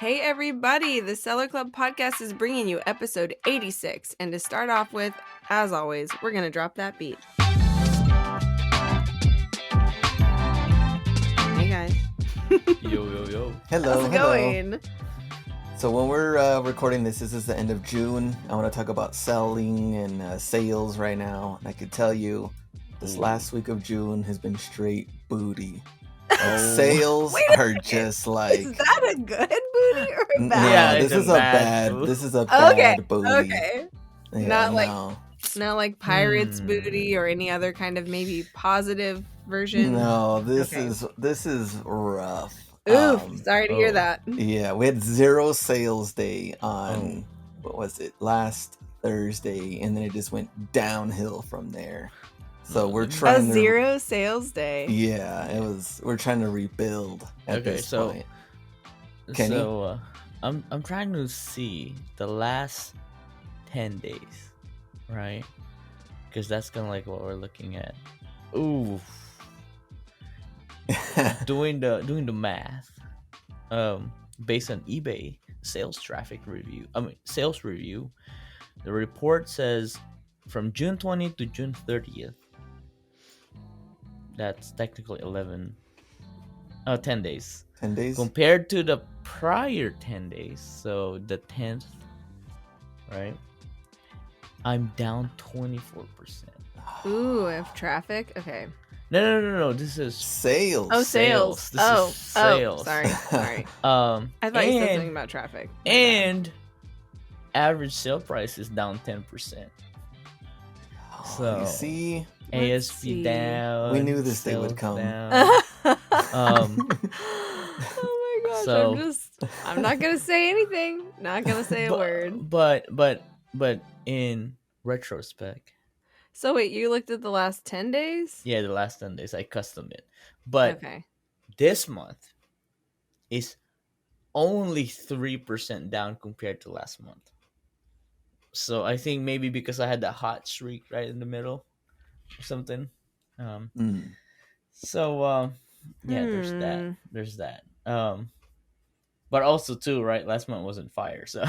Hey everybody, the Seller Club podcast is bringing you episode 86. And to start off with, as always, we're going to drop that beat. Hey guys. Yo. How's it going? So when we're recording this is the end of June. I want to talk about selling and sales right now. And I could tell you this last week of June has been straight booty. Sales are just like... Is that a good booty or a bad? Yeah, this is a bad booty. Okay. Yeah, not like Pirates booty or any other kind of maybe positive version. No, this is rough. Oof, sorry to hear that. Yeah, we had 0 sales day on what was it, last Thursday, and then it just went downhill from there. So we're trying a 0 sales day. Yeah, it was. We're trying to rebuild at this point. Kenny? So I'm trying to see the last 10 days, right? Because that's kind of like what we're looking at. Ooh. doing the math, based on eBay sales review, the report says from June 20th to June 30th. That's technically 10 days. 10 days? Compared to the prior 10 days, so the 10th, right? I'm down 24%. Ooh, if traffic? Okay. No. This is sales. Oh, sales. This is sales. Sorry. I thought you said something about traffic. And average sale price is down 10%. So you see, ASP down. We knew this day would come. Oh my gosh! So, I'm not gonna say anything. Not gonna say a word. But in retrospect. So wait, you looked at the last 10 days? Yeah, the last 10 days I custom it, but okay. This month is only 3% down compared to last month. So I think maybe because I had that hot streak right in the middle or something. So there's that. But also too, right? Last month wasn't fire, so.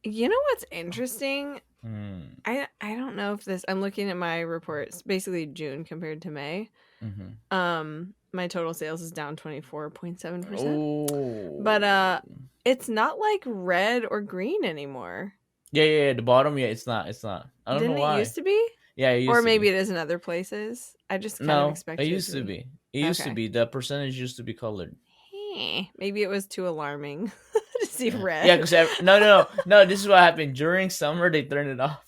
You know what's interesting? I don't know if this. I'm looking at my reports. Basically, June compared to May. My total sales is down 24.7%. But it's not like red or green anymore. Yeah. The bottom, it's not. I don't know why. Didn't it used to be? Yeah, it used or to ppmaybe be. it is in other places. I just kind of expected it used to be. It used to be. The percentage used to be colored. Maybe it was too alarming to see red. Yeah, because no. This is what happened during summer. They turned it off.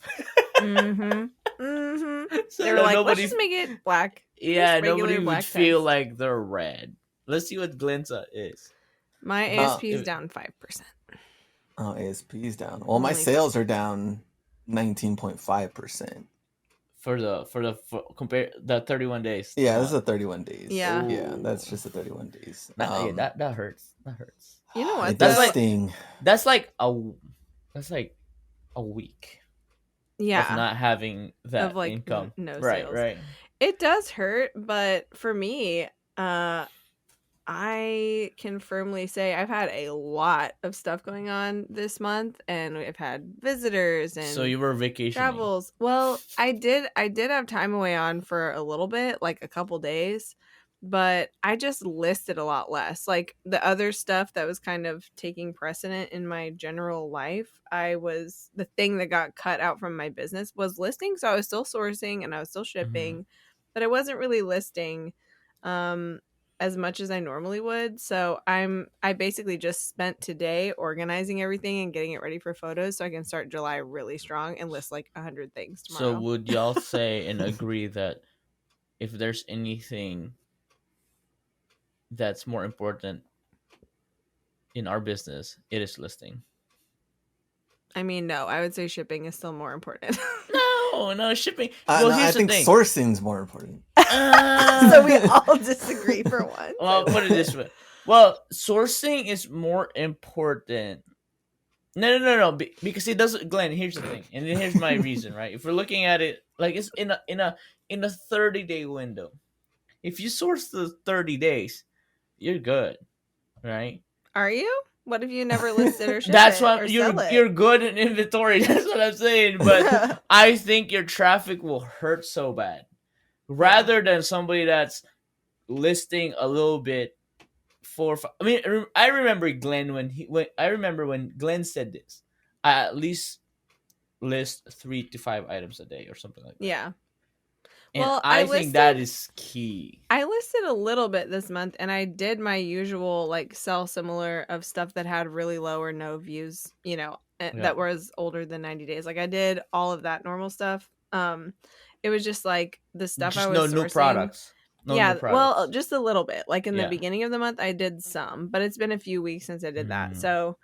So they were like, let's just make it black. Yeah, nobody would feel like they're red. Let's see what Glinza is. My ASP is down 5%. Oh, ASP is down. Well, my sales are down 19.5%. For compare the 31 days. Yeah, this is a 31 days. Yeah. Yeah, that's just a 31 days. That hurts. That hurts. You know what? It does sting. That's like a week. Yeah. Of not having that income. No sales. Right. It does hurt, but for me, I can firmly say I've had a lot of stuff going on this month, and we've had visitors and so you were vacationing. Travels. Well, I did have time away on for a little bit, like a couple days, but I just listed a lot less. Like the other stuff that was kind of taking precedent in my general life, the thing that got cut out from my business was listing. So I was still sourcing and I was still shipping, but I wasn't really listing as much as I normally would. So I basically just spent today organizing everything and getting it ready for photos so I can start July really strong and list like 100 things tomorrow. So would y'all say and agree that if there's anything that's more important in our business, it is listing? I mean, no, I would say shipping is still more important. No, shipping. Well, I think sourcing's more important. So we all disagree for once. Well, put it this way. Well, sourcing is more important. No. Because it doesn't. Glenn, here's the thing, and here's my reason. Right? If we're looking at it like it's in a 30-day window, if you source the 30 days, you're good. right? Are you? What if you never list it or ship That's it why or you're sell it? you're good in inventory. That's what I'm saying. But I think your traffic will hurt so bad, Yeah. rather than somebody that's listing a little bit I mean, I remember Glenn I remember when Glenn said this. I at least list 3 to 5 items a day or something like that, Yeah. and Well, I think that is key. I listed a little bit this month, and I did my usual like sell similar of stuff that had really low or no views, Yeah, that was older than 90 days. Like I did all of that normal stuff. It was just like the stuff I just was no new sourcing. products. No new Yeah, well, products. just a little bit. Like in the Yeah. beginning of the month I did some, but it's been a few weeks since I did that. Mm,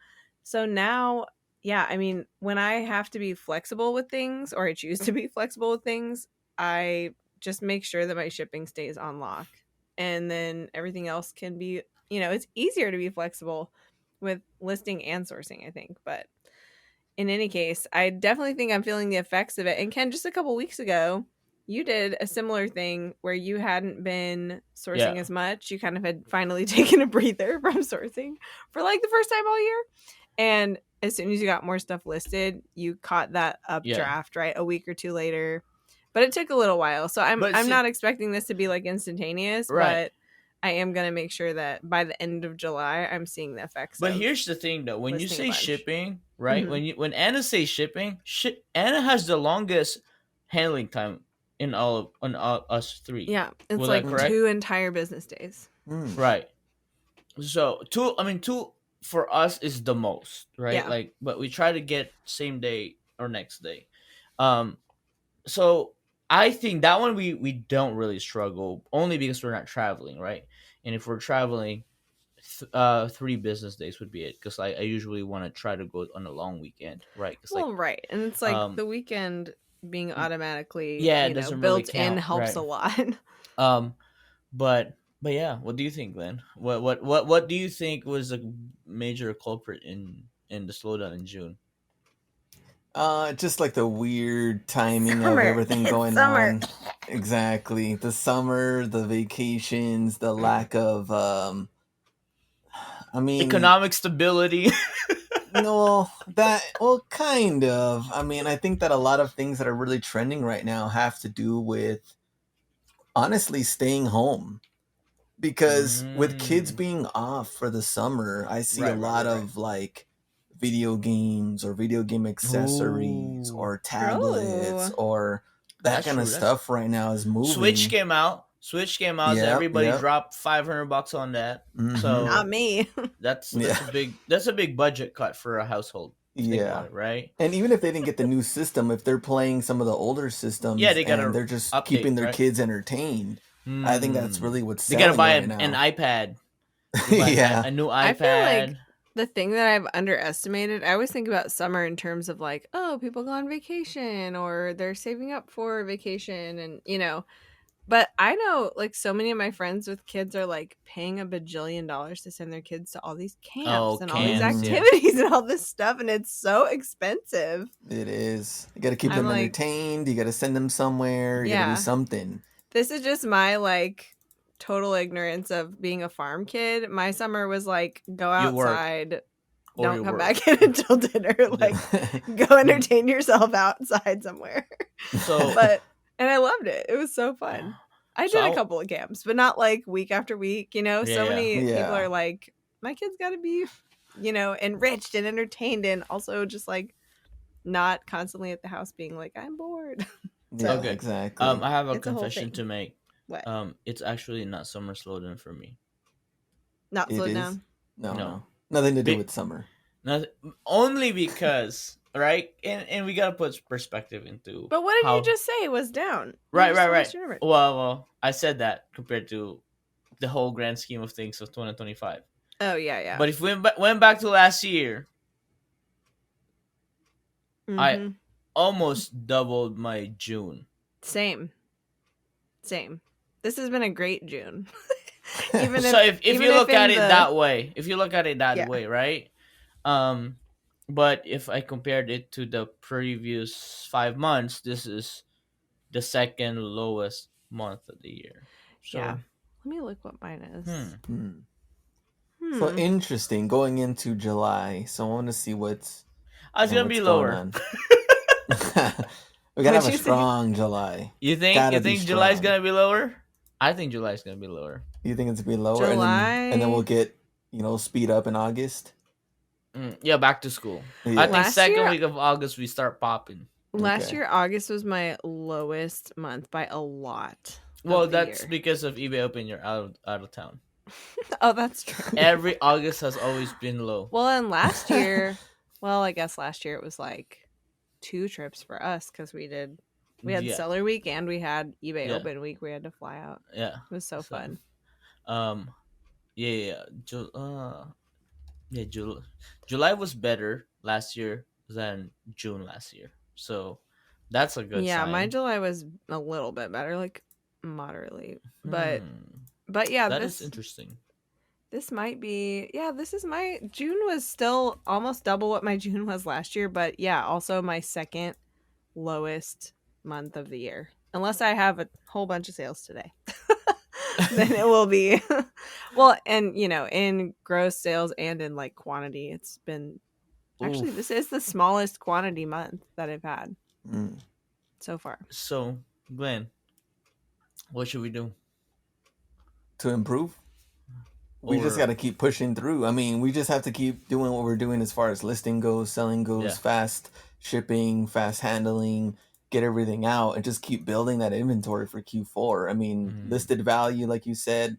So now, yeah, I mean, when I have to be flexible with things or I choose to be flexible with things, I just make sure that my shipping stays on lock. And then everything else can be, it's easier to be flexible with listing and sourcing, I think. But in any case, I definitely think I'm feeling the effects of it. And Ken, just a couple weeks ago, you did a similar thing where you hadn't been sourcing yeah. as much. You kind of had finally taken a breather from sourcing for like the first time all year. And as soon as you got more stuff listed, you caught that Yeah. updraft, right? A week or two later. But it took a little while. So I'm But I'm see, not expecting this to be like instantaneous, right. but I am gonna make sure that by the end of July I'm seeing the effects But of here's the thing, though. When you listing a say bunch. shipping, right? Hmm. When Anna says shipping, Anna has the longest handling time in all us three. Yeah, it's Was that like Mm, correct? 2 entire business days. mm. Right. So two. I mean, two for us is the most, right? Yeah. Like, but we try to get same day or next day. Um. So I think that one we don't really struggle only because we're not traveling, right? And if we're traveling, 3 business days would be it because I usually want to try to go on a long weekend, right? Because like Well, right. And it's like um the weekend being automatically, yeah, it doesn't really built in count, helps right? a lot. Um, but yeah, what do you think, Glenn? What do you think was a major culprit in the slowdown in June? Just like the weird timing of Summer. everything It's going summer. on. Exactly. The summer, the vacations, the lack of I mean, Economic stability. no, that well kind of. I mean, I think that a lot of things that are really trending right now have to do with honestly staying home. Because with kids Mm, being off for the summer, I see a lot right. of like video games or video game accessories Ooh, or tablets Oh. or that that's kind of true. That's stuff right now is Switch moving. came out. Switch came out. So Yep, everybody yep. dropped $500 on that. Mhm. Not So me. Yeah. that's a big budget cut for a household. Think about Yeah. it, right? And even if they didn't get the new system, if they're playing some of the older Yeah, systems they and gotta they're just keeping update, their right? kids entertained, I think that's Hmm. really what's They gotta selling buy right an now. iPad. You buy Yeah. a new I feel like iPad. the thing that I've underestimated, I always think about summer in terms of like, oh, people go on vacation or they're saving up for vacation and, but I know like so many of my friends with kids are like paying a bajillion dollars to send their kids to all these camps Oh, and all these camps. Mhm. Yeah. activities and all this stuff and it's so expensive. It is. You got to keep I'm them like, entertained. You got to send them somewhere. You got to do yeah, something. this is just my like total ignorance of being a farm kid. My summer was like go You work outside, or don't you come work. back in until dinner. The- Like go entertain yourself outside somewhere. so But and I loved it. It was so fun. I so did a couple of camps, but not like week after week, So yeah. many people Yeah. are like, my kids got to be, enriched and entertained and also just like not constantly at the house being like I'm bored. Yeah, So, Okay. exactly. I have a it's a whole confession thing. to make. What? It's actually not summer slowdown for me. Not It slowed is. down. No, No. no. Nothing to do Be- with summer. not, only because right, and we gotta put perspective into But what did you how. just say was down? You Right, just right, told us right. your number. Well, I said that compared to the whole grand scheme of things of 2025. Oh, yeah, yeah. But if we went back to last year, I Mm-hmm. almost doubled my June. Same. Same. This has been a great June. even So if if even you if look at in it the that way, if you look at it that yeah. way, right? Um, but if I compared it to the previous 5 months, this is the second lowest month of the year. Yeah. So, Let me look what mine is. hmm. Hmm. So Hmm. interesting going into July. So I want to see It's gonna be what's going lower. on. We gotta have What'd a you think? strong July. You think? Gotta You be think July's strong. gonna be lower? I think July's gonna be lower. You think it's gonna be lower, and then we'll July get speed up in August. Yeah, back to school. I Yeah. think last second year week of August we start popping. last Okay. year August was my lowest month by a lot Well, of the that's year. because of eBay Open. You're out of town. Oh, that's true. Every August has always been low. Well, and last year, well, I guess last year it was like two trips for us because we had Yeah, Seller Week and we had eBay yeah, Open Week. We had to fly out. yeah. It was so So, fun. um, yeah, yeah. July was better last year than June last year. So that's a good Yeah, my sign. July was a little bit better, like moderately. But Hmm, but yeah, that is this interesting. this might be, yeah, this is my June was still almost double what my June was last year, but yeah, also my second lowest month of the year. Unless I have a whole bunch of sales today. Then it will be well, and in gross sales and in like quantity, it's been actually this Oof. is the smallest quantity month that I've had Mm. so far. So, Glenn, what should we do? To improve, we just got Or to keep pushing through. I mean, we just have to keep doing what we're doing as far as listing goes, selling goes, yeah, fast shipping, fast handling, get everything out, and just keep building that inventory for Q4. I mean, mm, listed value, like you said,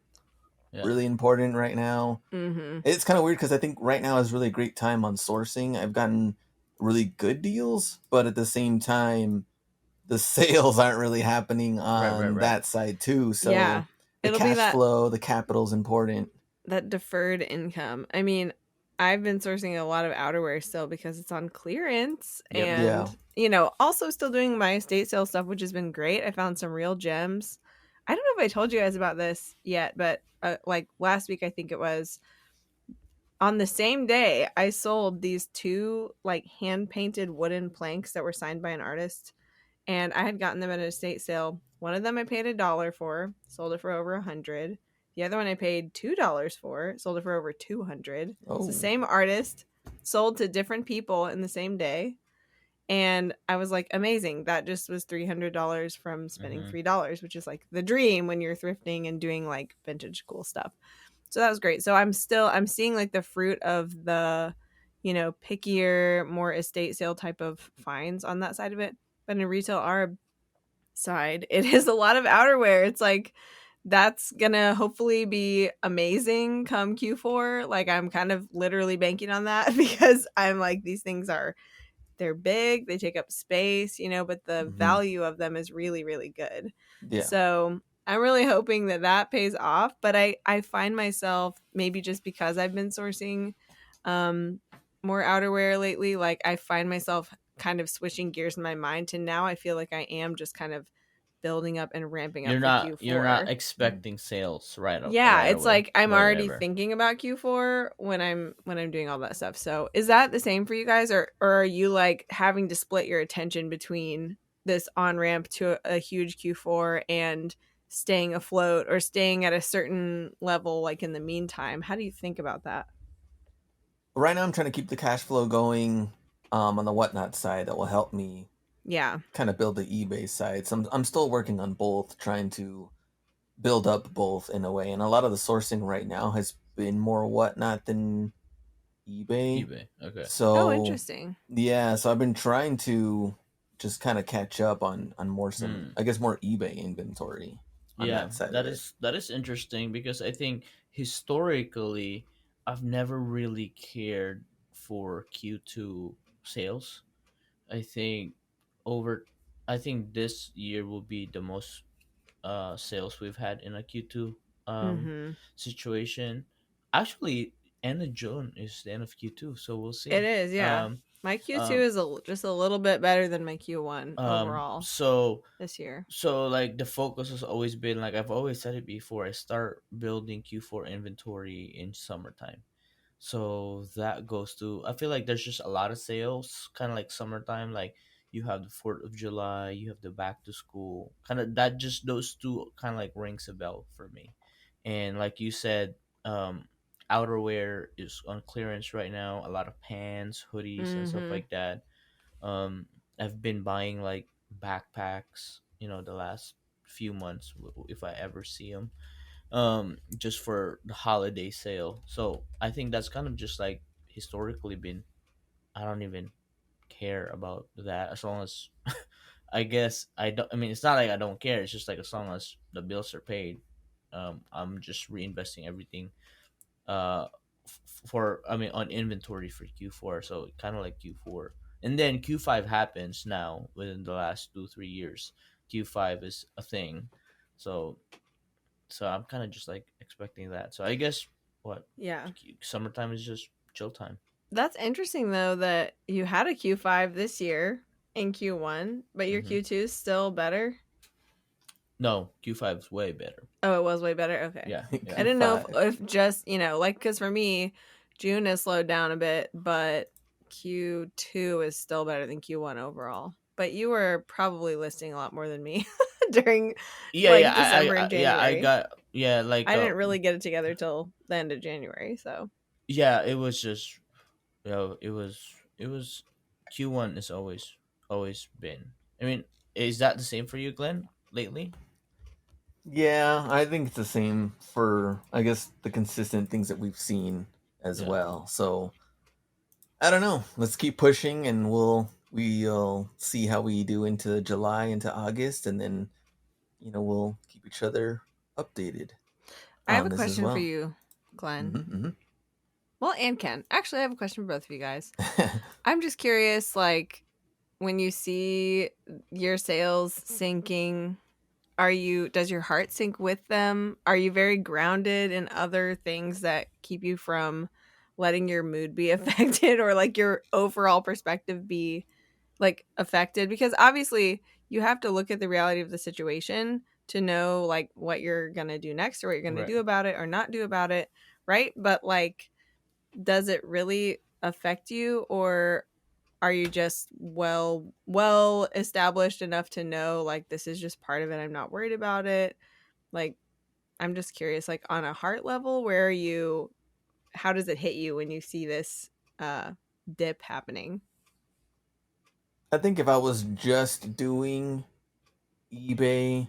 yeah, really important right now. Mm-hmm. It's kind of weird because I think right now is really a great time on sourcing. I've gotten really good deals, but at the same time, the sales aren't really happening right, right, on right. that side too. Yeah. So the It'll be cash that flow, the capital is important. deferred income. I mean, I've been sourcing a lot of outerwear still because it's on clearance Yep. Yeah. and also still doing my estate sale stuff, which has been great. I found some real gems. I don't know if I told you guys about this yet, but like last week I think it was, on the same day I sold these two like hand painted wooden planks that were signed by an artist, and I had gotten them at an estate sale. One of them I paid $1 for, sold it for over 100. The other one I paid $2 for, sold it for over 200. It's the Oh. same artist, sold to different people in the same day. And I was like, amazing. That just was $300 from spending Mm-hmm. $3, which is like the dream when you're thrifting and doing like vintage cool stuff. So that was great. So I'm seeing like the fruit of the, pickier, more estate sale type of finds on that side of it. But in retail arb side, it is a lot of outerwear. It's like that's gonna hopefully be amazing come Q4. Like I'm kind of literally banking on that because I'm like, these things they're big, they take up space, but the Hmm. value of them is really, really good. Yeah. So I'm really hoping that pays off. But I find myself, maybe just because I've been sourcing more outerwear lately, like I find myself kind of switching gears in my mind to now I feel like I am just kind of building up and ramping up You're for not Q4. expecting sales Yeah, right it's away like I'm already whatever. thinking about Q4 when I'm doing all that stuff. So, is that the same for you guys, or are you like having to split your attention between this on ramp to a huge Q4 and staying afloat or staying at a certain level like in the meantime? How do you think about that? Right now, I'm trying to keep the cash flow going on the whatnot side that will help me Yeah. kind of build the eBay side. So I'm still working on both, trying to build up both in a way. And a lot of the sourcing right now has been more whatnot than eBay. eBay. Okay. Oh, So interesting. yeah, so I've been trying to just kind of catch up on more some, Hmm. I guess, more eBay inventory on Yeah, that side of that it. is interesting because I think historically I've never really cared for Q2 sales. I think over I think this year will be the most sales we've had in a Q2 Mhm. situation. Actually, end of June is the end of Q2, so we'll It see. is, yeah. Um, My Q2 um, is just a little bit better than my Q1 overall so this year. like the focus has always been like I've always said it before. I start building Q4 inventory in summertime. So that goes to I feel like there's just a lot of sales, kind of like summertime. Like you have the 4th of July, you have the back to school, kind of that. Just those two kind of like rings a bell for me. And like you said, um, outerwear is on clearance right now. A lot of pants, hoodies, and stuff Mhm. like that. Um, I've been buying like backpacks, the last few months if I ever see them. Just for the holiday sale. So I think that's kind of just like historically been. I don't even care about that as long as I guess I don't. I mean, it's not like I don't care. It's just like as long as the bills are paid, I'm just reinvesting everything. For I mean on inventory for Q4. So kind of like Q4, and then Q5 happens now within the last 2 3 years. Q5 is a thing, so I'm kind of just like expecting that. So I guess what Yeah. summertime is just chill time. That's interesting though that you had a Q5 this year in Q1, but your Hmm. Q2 is still better. No, Q5 is way better. Oh, it was way better. Okay. Yeah, yeah. I didn't know Q5. if just, like cuz for me, June has slowed down a bit, but Q2 is still better than Q1 overall. But you were probably listing a lot more than me during Yeah, yeah. like December and Yeah. I January. got yeah. Like I didn't really get it together till the end of January, so. yeah. It was just it was Q1 is always been. I mean, is that the same for you, Glenn? Lately? Yeah, I think it's the same for, I guess, the consistent things that we've seen as Yeah. well. So I don't know. Let's keep pushing, and we'll see how we do into July, into August, and then we'll keep each other updated I have on a this as question for well. you, Glenn. Hmm. Well, and Ken. Actually, I have a question for both of you guys. I'm just curious, like, when you see your sales sinking, does your heart sink with them? Are you very grounded in other things that keep you from letting your mood be affected or like your overall perspective be like affected? Because obviously you have to look at the reality of the situation to know like what you're going to do next or what you're going to Right. do about it or not do about it, right? But like does it really affect you, or are you just well established enough to know like this is just part of it, I'm not worried about it? Like I'm just curious, like on a heart level, where are you, how does it hit you when you see this uh dip happening? I think if I was just doing eBay,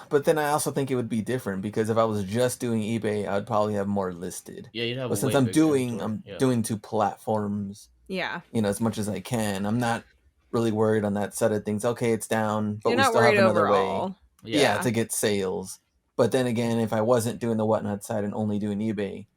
but then I also think it would be different because if I was just doing eBay, I'd probably have more listed. Yeah, you'd have a But since way I'm bigger doing, inventory. I'm Yeah. doing two platforms, Yeah, as much as I can. I'm not really worried on that side of things. Okay, it's down, but you're we not still worried have another way, overall. Yeah. yeah, Yeah. to get sales. But then again, if I wasn't doing the whatnot side and only doing eBay,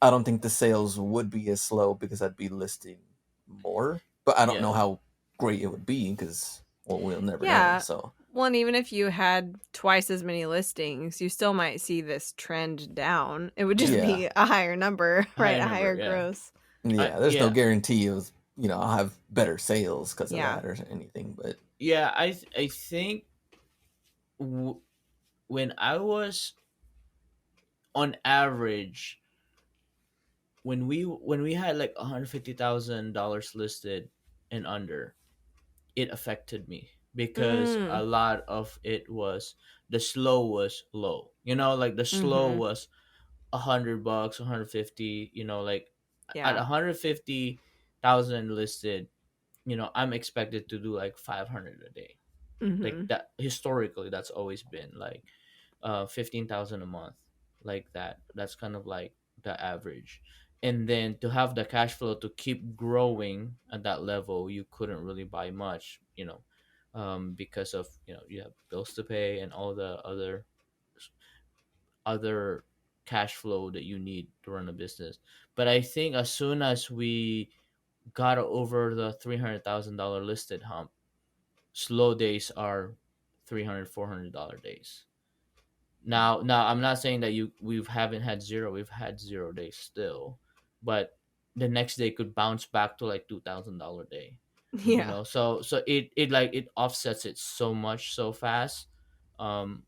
I don't think the sales would be as slow because I'd be listing more. But I don't know Yeah. how great it would be because, well, we'll never know. Yeah. So Well, and even if you had twice as many listings, you still might see this trend down. It would just yeah, be a higher number, right? Higher A number. higher Yeah. gross. yeah, there's no Yeah. guarantee of I'll have better sales because of Yeah. that or anything. But Yeah. I think when I was on average when we had like $150,000 listed and under, it affected me because a Mm. lot of it was the slow was low. Like the slow Mm-hmm. was $100, 150. Like at Yeah. 150,000 listed, I'm expected to do like 500 a day. Like Mm-hmm. that historically, that's always been like 15,000 a month, like that. That's kind of like the average. And then to have the cash flow to keep growing at that level, you couldn't really buy much, because of you have bills to pay and all the other cash flow that you need to run a business. But I think as soon as we got over the $300,000 listed hump, slow days are $300 $400 days. Now I'm not saying that we haven't had zero. We've had 0 days still, but the next day could bounce back to like $2,000 day. Yeah. So it like it offsets it so much so fast, um,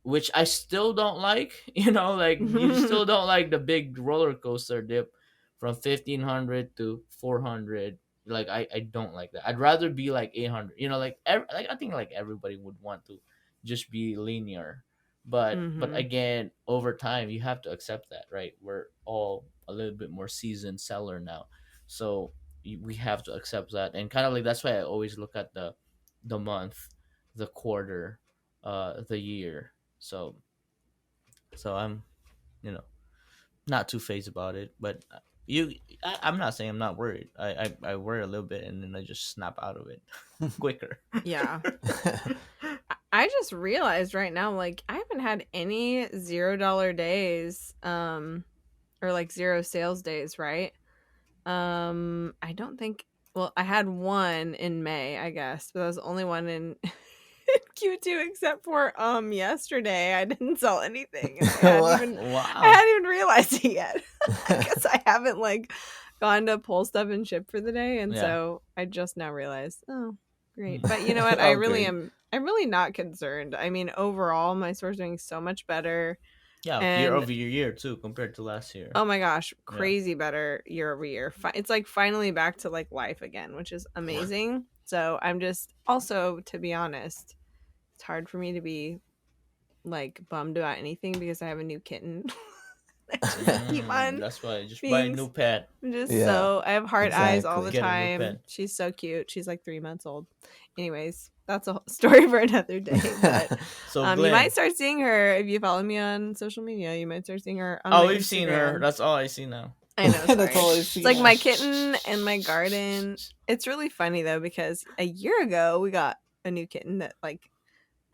which I still don't like. Like you still don't like the big roller coaster dip from 1,500 to 400. Like I don't like that. I'd rather be like 800. Like I think like everybody would want to just be linear, But Mhm. again, over time you have to accept that, right? We're all a little bit more seasoned seller now, so we have to accept that. And kind of like that's why I always look at the month, the quarter, the year. So I'm, you know, not too phased about it. But you, I'm not saying I'm not worried. I worry a little bit, and then I just snap out of it quicker. Yeah. I just realized right now, like, I haven't had any $0 days, or like zero sales days, right? I don't think. Well, I had one in May, I guess, but that was the only one in Q2, except for yesterday. I didn't sell anything, and I Wow. hadn't even realized it yet. I guess I haven't like gone to pull stuff and ship for the day, and Yeah. so I just now realized. Oh, great! But you know what? I Oh, really great. am. I'm really not concerned. I mean, overall, my store's doing so much better, Yeah, year and over year too compared to last year. oh my gosh, Yeah. crazy better year over year. It's like finally back to like life again, which is amazing. So I'm just also, to be honest, it's hard for me to be like bummed about anything because I have a new kitten. I just keep on That's why just buy a being new pet. just Yeah, so I have heart eyes all the exactly. Get a new time. pet. She's so cute. She's like 3 months old. Anyways, that's a story for another day. But So you might Glenn, start seeing her if you follow me on social media. You might start seeing her on oh, my we've seen her. Instagram. That's all I see now. I know, That's sorry. all I It's see like now. my kitten and my garden. It's really funny though because a year ago we got a new kitten that, like,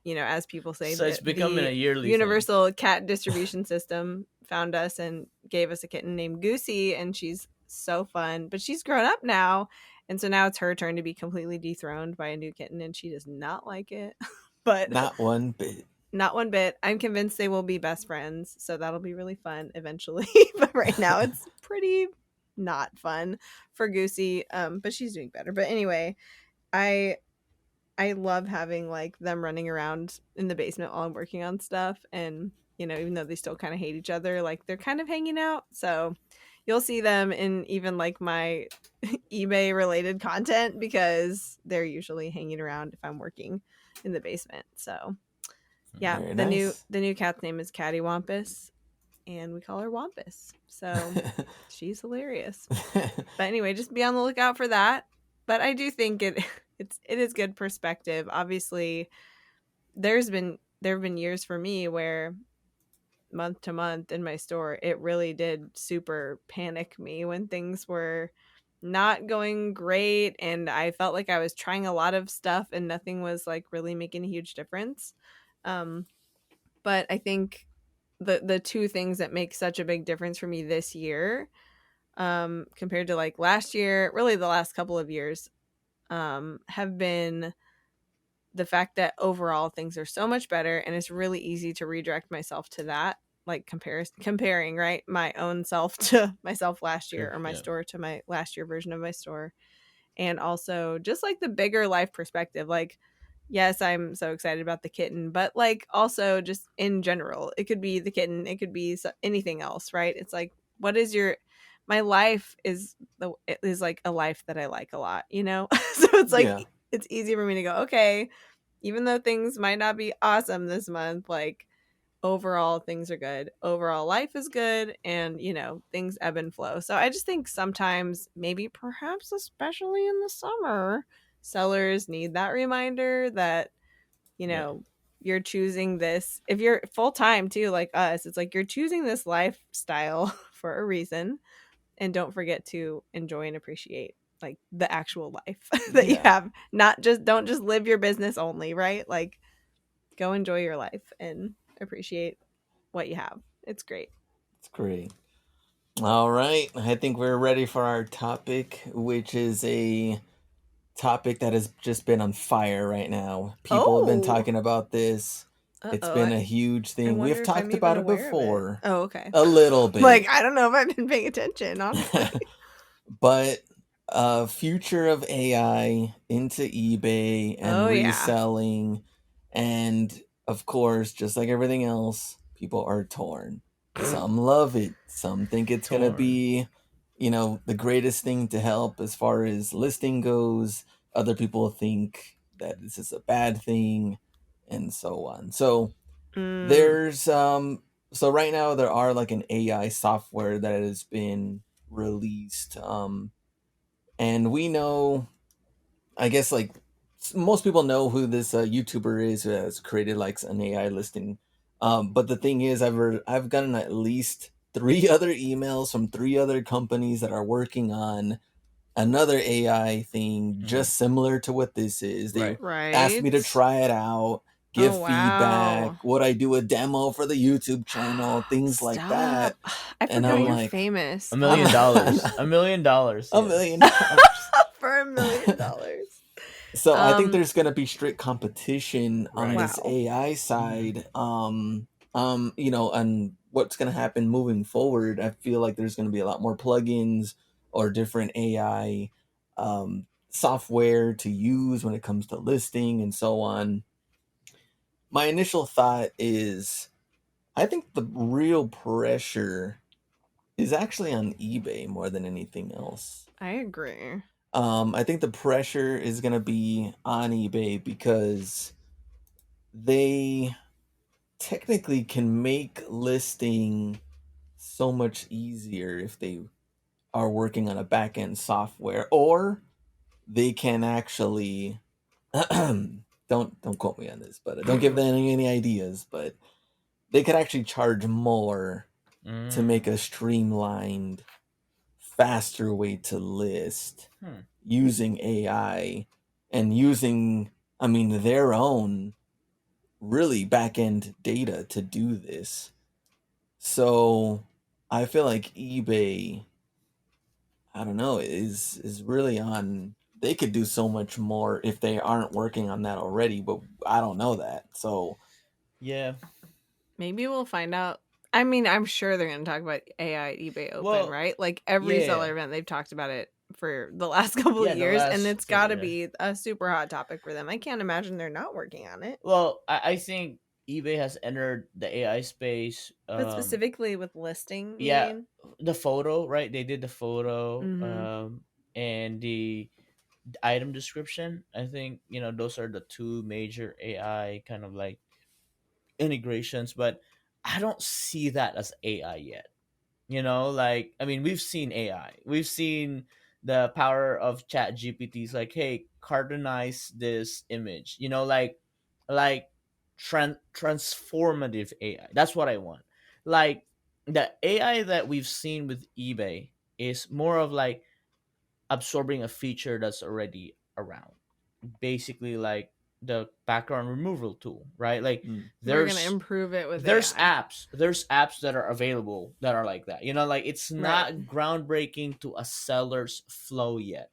as people say, So it's becoming a the yearly thing. universal cat distribution system found us and gave us a kitten named Goosey, and she's so fun. But she's grown up now, and so now it's her turn to be completely dethroned by a new kitten, and she does not like it. But Not one bit. not one bit. I'm convinced they will be best friends, so that'll be really fun eventually. But right now it's pretty not fun for Goosey. But she's doing better. But anyway, I I love having like them running around in the basement while I'm working on stuff, and even though they still kind of hate each other, like they're kind of hanging out. So you'll see them in even like my eBay related content because they're usually hanging around if I'm working in the basement. So yeah, Very the new nice. the new cat's name is Caddy Wampus, and we call her Wampus. So she's hilarious. But anyway, just be on the lookout for that. But I do think it is good perspective. Obviously, there have been years for me where month to month in my store, it really did super panic me when things were not going great, and I felt like I was trying a lot of stuff and nothing was like really making a huge difference. Um but I think the two things that make such a big difference for me this year, compared to like last year, really the last couple of years, have been the fact that overall things are so much better, and it's really easy to redirect myself to that, like comparing, right, my own self to myself last year, or my Yeah. store to my last year version of my store. And also just like the bigger life perspective, like, yes, I'm so excited about the kitten, but like also just in general, it could be the kitten, it could be anything else, right? It's like, what is your my life is like a life that I like a lot, so it's like Yeah. it's easy for me to go, okay, even though things might not be awesome this month, like overall things are good, overall life is good, and things ebb and flow. So I just think sometimes, maybe perhaps especially in the summer, sellers need that reminder that you Yeah. know you're choosing this. If you're full time too, like us, it's like you're choosing this lifestyle for a reason, and don't forget to enjoy and appreciate like the actual life that you Yeah. have. Not just Don't just live your business only, right? Like, go enjoy your life and appreciate what you have. It's great. It's great. All right. I think we're ready for our topic, which is a topic that has just been on fire right now. People have been Oh, talking about this. It's uh-oh. been a huge I thing. We have wonder if I'm talked even about it aware of it. before Oh, okay. a little Like, bit. I don't know if I've been paying attention, honestly. But future of AI into eBay and Oh, yeah. reselling, and of course, just like everything else, people are torn. Some love it. Some think it's gonna Torn. be, the greatest thing to help as far as listing goes. Other people think that this is a bad thing, and so on. So Mm, There's so right now there are like an AI software that has been released, and we know, I guess, like most people know who this YouTuber is who has created like an AI listing. But the thing is, I've gotten at least three other emails from three other companies that are working on another AI thing Hmm. just similar to what this is. They Right. asked me to right. try it out, give Oh feedback, wow. would I do a demo for the YouTube channel, things like that. Stop. I And A, forgot I'm you're mil- like, a famous. I'm million dollars. $1 million. a Yeah. million dollars. For $1 million. So I think Um there's gonna be strict competition on Right. this wow. AI Hmm. side. And what's gonna happen moving forward. I feel like there's gonna be a lot more plugins or different AI software to use when it comes to listing and so on. My initial thought is I think the real pressure is actually on eBay more than anything else. I agree. I think the pressure is going to be on eBay because they technically can make listing so much easier if they are working on a back end software, or they can actually don't quote me on this, but don't give them any ideas, but they could actually charge more to make Mm. a streamlined, faster way to list Hmm. using AI and using, I mean, their own really back end data to do this. So I feel like eBay, I don't know, is really on. They could do so much more if they aren't working on that already, but I don't know that. So Yeah. Maybe we'll find out. I mean, I'm sure they're going to talk about AI at eBay Open, Well, right? Like every yeah. seller event, they've talked about it for the last couple of Yeah, the years, and last it's two, got to yeah. be a super hot topic for them. I can't imagine they're not working on it. Well, I think eBay has entered the AI space. But specifically with listing, you Yeah, mean? the photo, right? They did the photo, Mm-hmm. and the item description. I think those are the two major AI kind of like integrations, but I don't see that as AI yet. Like, I mean, we've seen AI, we've seen the power of chat gpt's like, hey, cartoonize this image, like transformative AI. That's what I want. Like, the AI that we've seen with eBay is more of like absorbing a feature that's already around, basically like the background removal tool, right? Like, mm, We're going to there's improve it with there's AI. apps there's apps that are available that are like that, like it's Right. not groundbreaking to a seller's flow yet.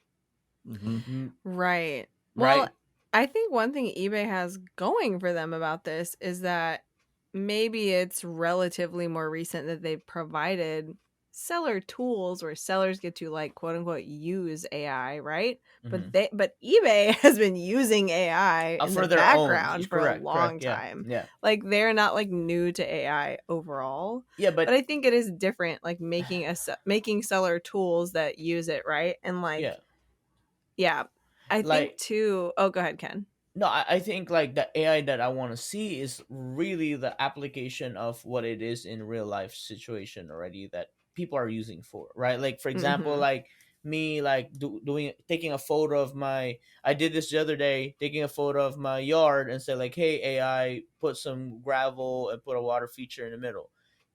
hmm Right. Well, Right. I think one thing eBay has going for them about this is that maybe it's relatively more recent that they've provided seller tools where sellers get to like quote unquote use AI, right? Hmm. But eBay has been using AI in the For their own. background for a Correct, long yeah, time. yeah, Like they're not like new to AI overall. yeah, But but I think it is different like making seller tools that use it, right? And yeah, like yeah. I think like, too oh, go ahead, Ken. no, I think like the AI that I want to see is really the application of what it is in real life situation already that people are using for, right? Like, for example, Mhm. like me, like doing taking a photo of my. I did this the other day, taking a photo of my yard and say like, hey AI, put some gravel and put a water feature in the middle,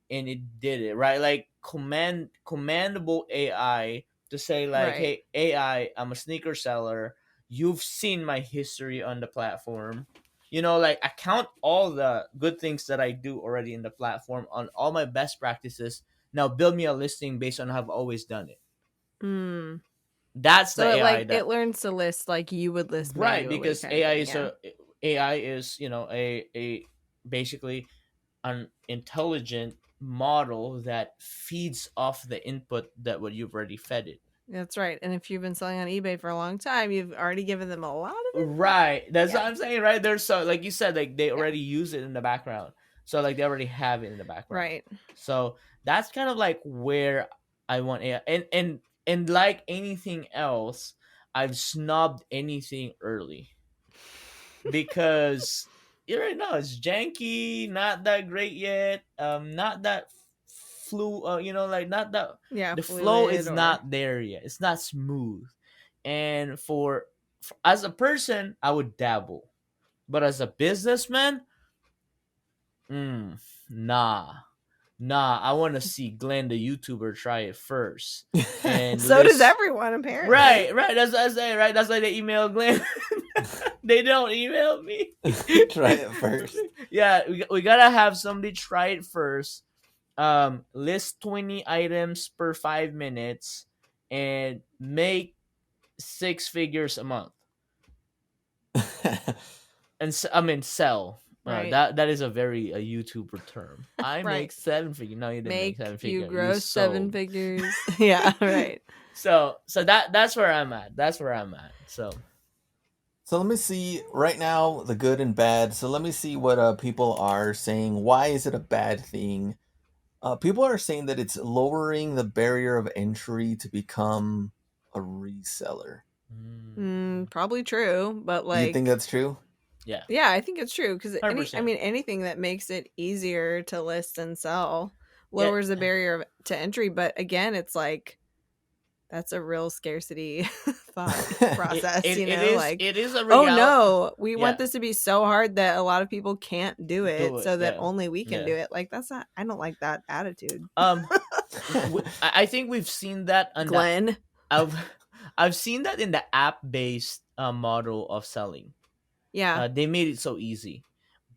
and it did it, right? Like, commandable AI to say like, Right. hey AI, I'm a sneaker seller. You've seen my history on the platform. Like, I count all the good things that I do already in the platform on all my best practices. Now build me a listing based on how I've always done it. Mm. That's the So it AI like it that. learns to list like you would list Right, manually because kind of thing, yeah. AI is, a basically an intelligent model that feeds off the input that what you've already fed it. That's right. And if you've been selling on eBay for a long time, you've already given them a lot of input. Right. That's Yeah. what I'm saying, right? There's, so like you said, like they Yeah. already use it in the background. So like they already have it in the background. Right. So that's kind of like where I want AI. And like anything else, I've snubbed anything early because right now it's janky, not that great yet. Not that flu. Like not that Yeah, the flow fluid is or not there yet. It's not smooth. And as a person, I would dabble, but as a businessman, mm, nah. Nah, I want to see Glenn the YouTuber try it first and so does list. everyone apparently. Right, right. That's what I say. Right, that's why they email Glenn. They don't email me. Try it first. Yeah, we gotta have somebody try it first. List 20 items per 5 minutes and make six figures a month. And I mean sell. Right. That is a very a YouTuber term. I make Right. 7 figures. No, you didn't make Make seven you figure. You gross seven sold. figures. Yeah, right. So that's where I'm at. That's where I'm at. So So let me see right now the good and bad. So let me see what people are saying. Why is it a bad thing? People are saying that it's lowering the barrier of entry to become a reseller. mm, Probably true, but You think like that's true? yeah, yeah, I think it's true because 100%. anything that makes it easier to list and sell Yeah, lowers the barrier to entry. But again, it's like that's a real scarcity thought it, process, it, you it know, is like, it is a oh real. no, we want Yeah, this to be so hard that a lot of people can't do do it it. so that Yeah, only we can yeah. do it. Like that's not I don't like that attitude. Um, I think we've seen that on the Glenn. I've I've seen that in the app based model of selling. Yeah. They made it so easy,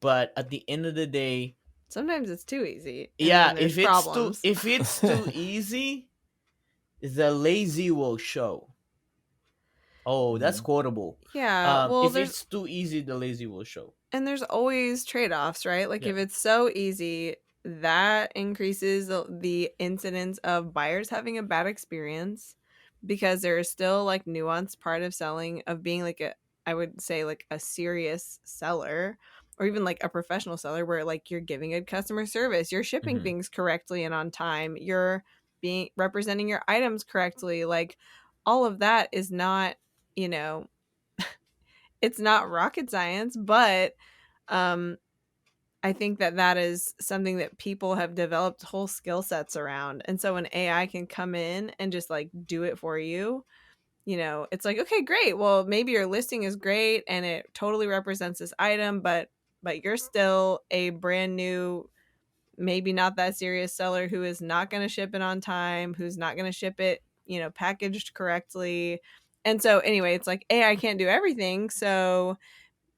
but at the end of the day, Sometimes it's too easy and yeah, then there's problems. if it's too easy, the lazy will show. Oh, that's Mm. quotable. Yeah, well If there's it's too easy, the lazy will show. and there's always trade-offs, right? Like Yeah. if it's so easy, that increases the incidence of buyers having a bad experience because there is still like nuanced part of selling of being like a I would say like a serious seller or even like a professional seller where like you're giving good customer service, you're shipping Hmm. things correctly and on time, you're being representing your items correctly. Like all of that is not, you know, it's not rocket science, but um I think that that is something that people have developed whole skill sets around. And so when AI can come in and just like do it for you, you know, it's like, okay, great. Well, maybe your listing is great and it totally represents this item, but you're still a brand new, maybe not that serious seller who is not going to ship it on time, who's not going to ship it, you know, packaged correctly. And so anyway, it's like AI can't do everything. So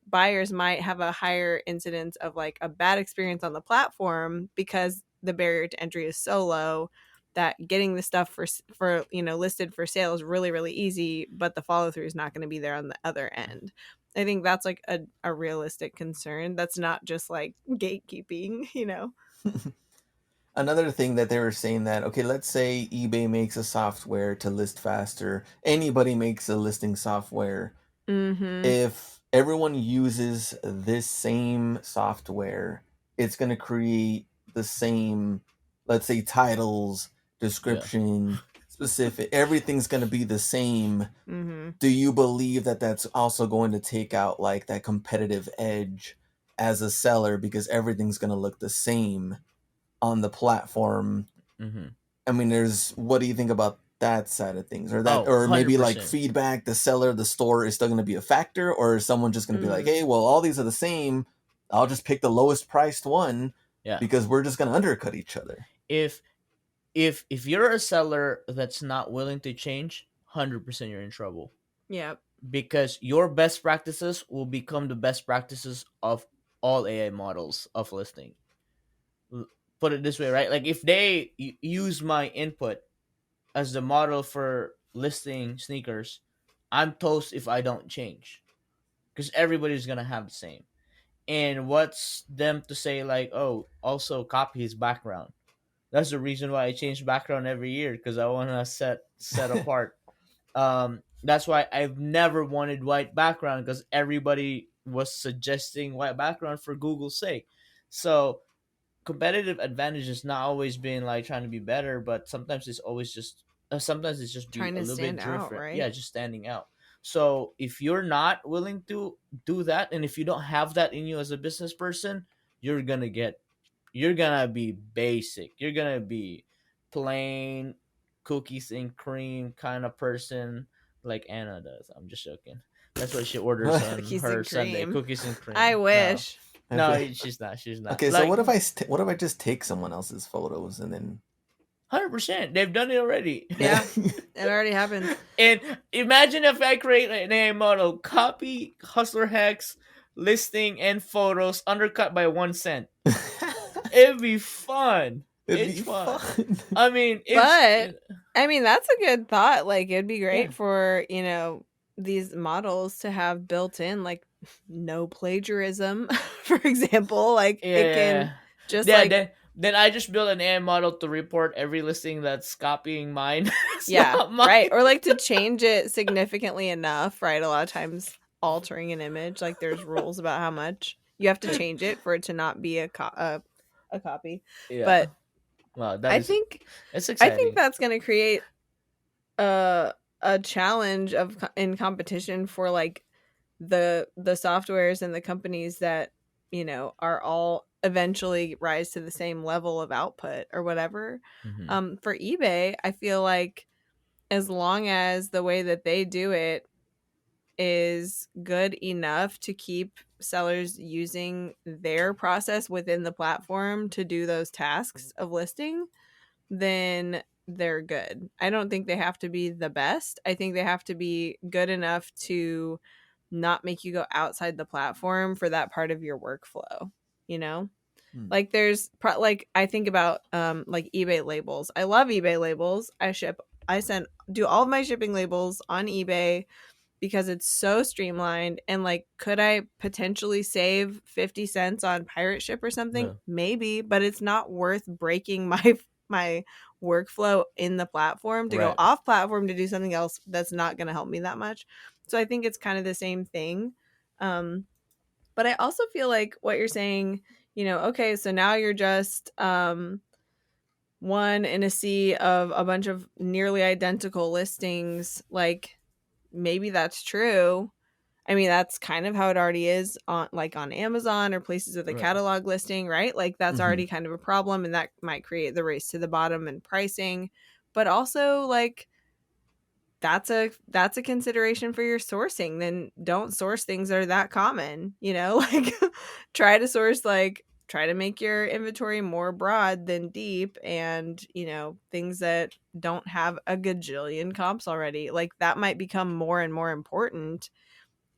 buyers might have a higher incidence of like a bad experience on the platform because the barrier to entry is so low that getting the stuff for you know listed for sale is really really easy, but the follow through is not going to be there on the other end. I think that's like a realistic concern that's not just like gatekeeping, you know. Another thing that they were saying that, okay, let's say eBay makes a software to list faster. Anybody makes a listing software. Mm-hmm. If everyone uses this same software, it's going to create the same, let's say, titles, Yeah. description, specific, everything's going to be the same. Mm-hmm. Do you believe that that's also going to take out like that competitive edge as a seller because everything's going to look the same on the platform? Hmm. I mean, there's what do you think about that side of things, or that, Oh, or maybe like 100%. feedback, the seller, the store is still going to be a factor, or is someone just going to be like, hey, well, all these are the same. I'll just pick the lowest priced one Yeah. because we're just going to undercut each other. If if you're a seller that's not willing to change, 100% you're in trouble Yeah. because your best practices will become the best practices of all AI models of listing. Put it this way, right? Like if they use my input as the model for listing sneakers, I'm toast if I don't change because everybody's gonna have the same. And what's them to say like, oh, also copy his background? That's the reason why I change background every year because I want to set apart. That's why I've never wanted white background because everybody was suggesting white background for Google's sake. So competitive advantage has not always been like trying to be better, but sometimes it's always just sometimes it's just be Trying a to little bit stand out, different. Yeah, right? just standing out. So if you're not willing to do that, and if you don't have that in you as a business person, you're gonna get you're gonna be basic. You're gonna be plain cookies and cream kind of person like Anna does. I'm just joking. That's what she orders on Cookies her and Sunday. cream. Cookies and I cream. No. wish. No, she's not. She's not. Okay, so Like what if I just take someone else's photos and then 100%. They've done it already. Yeah, it already happens. And imagine if I create an AI model, copy Hustler Hex listing and photos undercut by 1 cent. It'd be fun. it'd It's be fun. fun. I mean, But I mean, that's a good thought. Like, it'd be great Yeah. for, these models to have built in like no plagiarism, for example. Like, it can just yeah. like, Then I just build an AI model to report every listing that's copying mine. It's yeah, not mine. right. Or like to change it significantly enough, right? A lot of times altering an image, like there's rules about how much you have to change it for it to not be a copy. Yeah. But Wow, it's I exciting. think that's going to create a challenge in competition for like the softwares and the companies that are all eventually rise to the same level of output or whatever. Mhm. For eBay, I feel like as long as the way that they do it is good enough to keep sellers using their process within the platform to do those tasks of listing, then they're good. I don't think they have to be the best. I think they have to be good enough to not make you go outside the platform for that part of your workflow, you know? Like there's like I think about like eBay labels. I love eBay labels. Do all of my shipping labels on eBay because it's so streamlined, and like could I potentially save 50 cents on pirate ship or something? No. Maybe, but it's not worth breaking my workflow in the platform to go Right. off platform to do something else that's not going to help me that much. So I think it's kind of the same thing. But I also feel like what you're saying, okay, so now you're just one in a sea of a bunch of nearly identical listings. Like maybe that's true. I mean, that's kind of how it already is on Amazon or places with a Right. catalog listing, right? Like that's Mhm. already kind of a problem, and that might create the race to the bottom in pricing. But also like that's a consideration for your sourcing. Then don't source things that are that common, like try to make your inventory more broad than deep, and things that don't have a gajillion comps already. Like that might become more and more important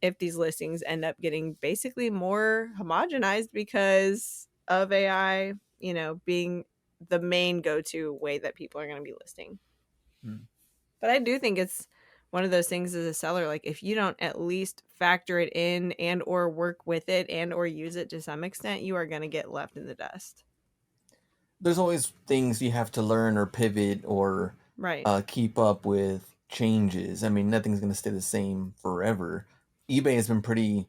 if these listings end up getting basically more homogenized because of AI, being the main go-to way that people are going to be listing. But I do think it's one of those things as a seller, like if you don't at least factor it in and or work with it and or use it to some extent, you are going to get left in the dust. There's always things you have to learn or pivot or Right. keep up with changes. I mean, nothing's going to stay the same forever. eBay has been pretty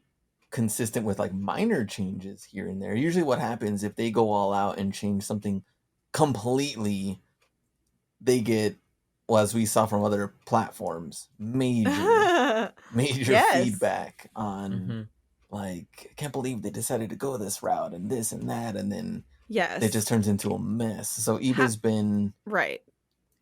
consistent with like minor changes here and there. Usually, what happens if they go all out and change something completely, they get, well, as we saw from other platforms, major Yes. feedback on Mhm. like, I can't believe they decided to go this route and this and that, and then Yes. it just turns into a mess. So eBay's been right.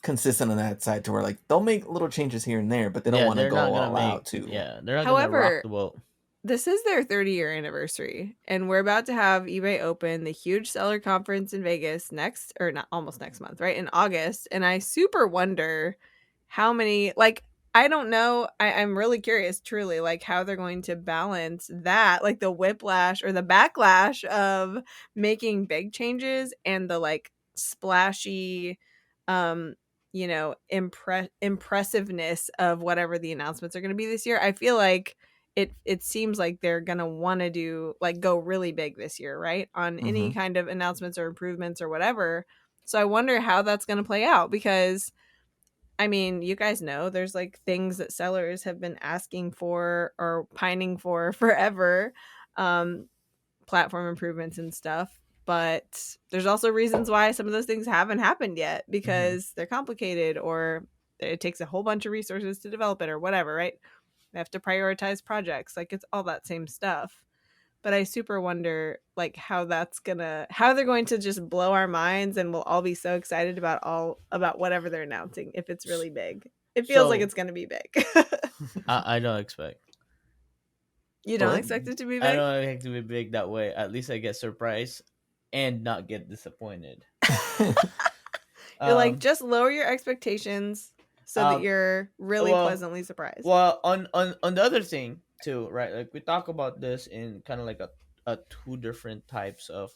consistent on that side to where like they'll make little changes here and there, but they don't want to they're go not gonna all make. out too. Yeah, they're not However, gonna rock the boat. This is their 30-year anniversary, and we're about to have eBay Open, the huge seller conference in Vegas almost next month, right? In August. And I super wonder how many, like, I don't know. I'm really curious, truly, like how they're going to balance that, like the whiplash or the backlash of making big changes and the like splashy, impressiveness of whatever the announcements are going to be this year. I feel like it seems like they're gonna want to do like go really big this year, right? On any kind of announcements or improvements or whatever. So I wonder how that's gonna play out, because I mean, you guys know there's like things that sellers have been asking for or pining for forever, platform improvements and stuff. But there's also reasons why some of those things haven't happened yet, because they're complicated or it takes a whole bunch of resources to develop it or whatever, right? They have to prioritize projects. Like it's all that same stuff. But I super wonder like how they're going to just blow our minds and we'll all be so excited about whatever they're announcing if it's really big. It feels like So it's going to be big. I don't expect. You Well, don't expect it to be I big? don't expect to be big that way. At least I get surprised and not get disappointed. You're like Um, just lower your expectations so that um, you're really well, pleasantly surprised. well, on the other thing too, right? Like we talk about this in kind of like a two different types of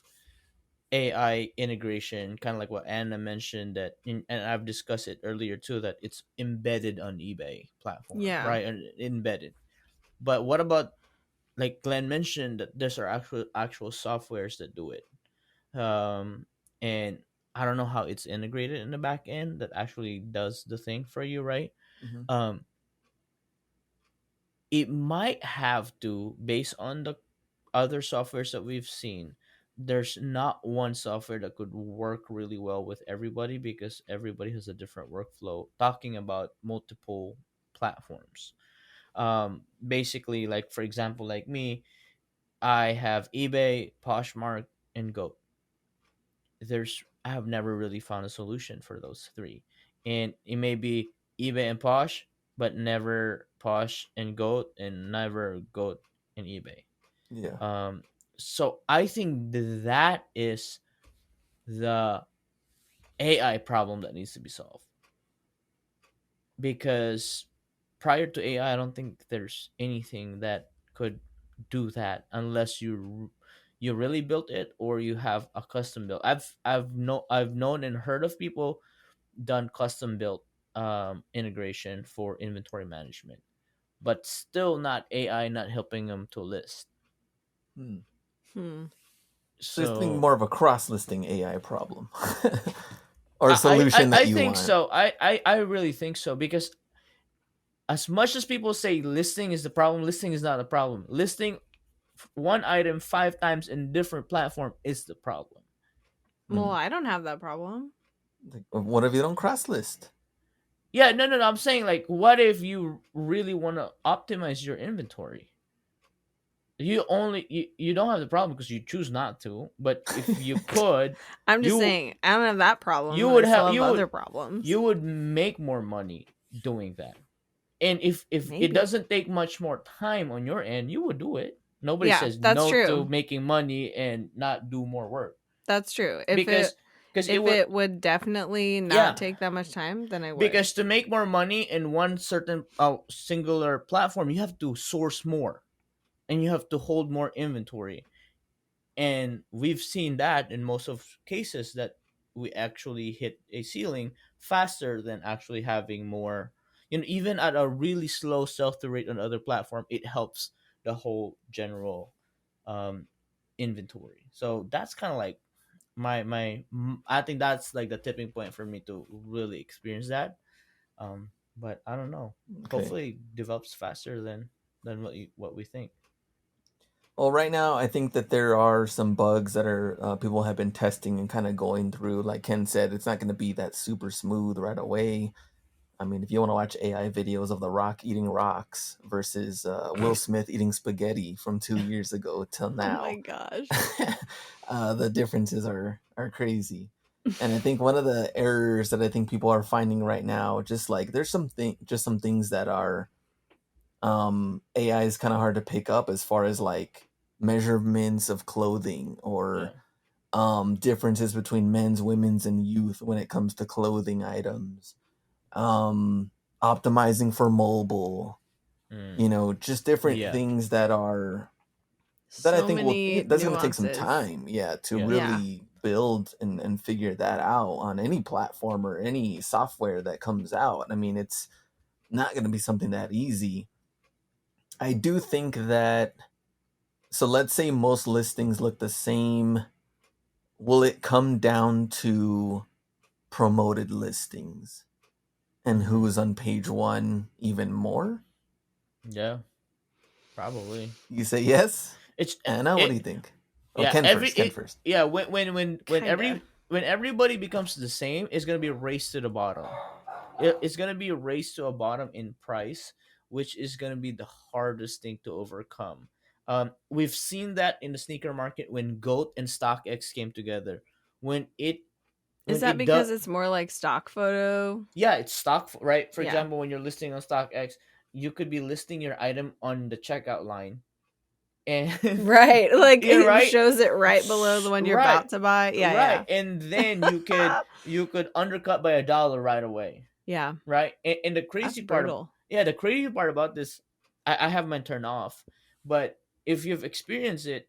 AI integration, kind of like what Anna mentioned and I've discussed it earlier too, that it's embedded on eBay platform, Yeah. right? And embedded. But what about like Glenn mentioned that there's are actual softwares that do it, um, and I don't know how it's integrated in the back end that actually does the thing for you, right? Mhm. Um, it might have to based on the other softwares that we've seen. There's not one software that could work really well with everybody because everybody has a different workflow talking about multiple platforms. Basically, like for example, like me, I have eBay, Poshmark, and Goat. I have never really found a solution for those three, and it may be eBay and Posh, but never Posh and Goat, and never Goat and eBay. Yeah. Um, so I think that is the AI problem that needs to be solved because prior to AI, I don't think there's anything that could do that unless you really built it or you have a custom built. I've known and heard of people done custom built integration for inventory management, but still not AI not helping them to list. Hmm. Hmm. So it's think So more of a cross-listing AI problem, or a solution that I you think want. so. I really think so because as much as people say listing is the problem, listing is not a problem. Listing one item 5 times in different platform is the problem. Well, Hmm. I don't have that problem. Like, what if you don't cross-list? Yeah, no. I'm saying like, what if you really want to optimize your inventory? You don't have the problem because you choose not to. But if you could, I'm just you saying I don't have that problem, you but I would still have have other problems. you would make more money doing that. And if it Maybe. doesn't take much more time on your end, you would do it. Nobody Yeah, says that's no to true. making money and not do more work That's true. because it If would, it would definitely not yeah, take that much time, then I would. because to make more money in one certain singular platform you have to source more and you have to hold more inventory, and we've seen that in most of cases that we actually hit a ceiling faster than actually having more. Even at a really slow sell-through rate on other platform, it helps the whole general um inventory. So that's kind of like I think that's like the tipping point for me to really experience that. But I don't know. Okay. Hopefully it develops faster than what we think. Well, right now, I think that there are some bugs that are people have been testing and kind of going through. Like Ken said, it's not going to be that super smooth right away. I mean, if you want to watch AI videos of The Rock eating rocks versus Will Smith eating spaghetti from 2 years ago till Oh my now, gosh. the differences are crazy. And I think one of the errors that I think people are finding right now, just like there's just some things that are AI is kind of hard to pick up as far as like measurements of clothing Yeah. or differences between men's, women's, and youth when it comes to clothing items. Um, Optimizing for mobile, Mm. just different Yeah. things that I So think many that's going to take some nuances. time, yeah, to Yeah. Yeah. really build and figure that out on any platform or any software that comes out. I mean, it's not going to be something that easy. I do think that, so let's say most listings look the same. Will it come down to promoted listings and Mm-hmm. who's on page one even more? Yeah. Probably. You say yes? It's Anna, what do you it. think? Oh, Yeah. Ken first. Ken first. Yeah. Kinda. When everybody becomes the same, it's gonna be a race to the bottom. It's gonna be a race to a bottom in price which is going to be the hardest thing to overcome. We've seen that in the sneaker market when Goat and StockX came together. When it Is when that it does, because it's more like stock photo? yeah, it's right. For Yeah. example, when you're listing on StockX, you could be listing your item on the checkout line, and Right. Like yeah, it right, shows it right below the one you're right, about to buy. Yeah, right, yeah. and then you could undercut by $1 right away, Yeah. right? And the That's crazy part of brutal. yeah, the crazy part about this, I have mine turned off, but if you've experienced it,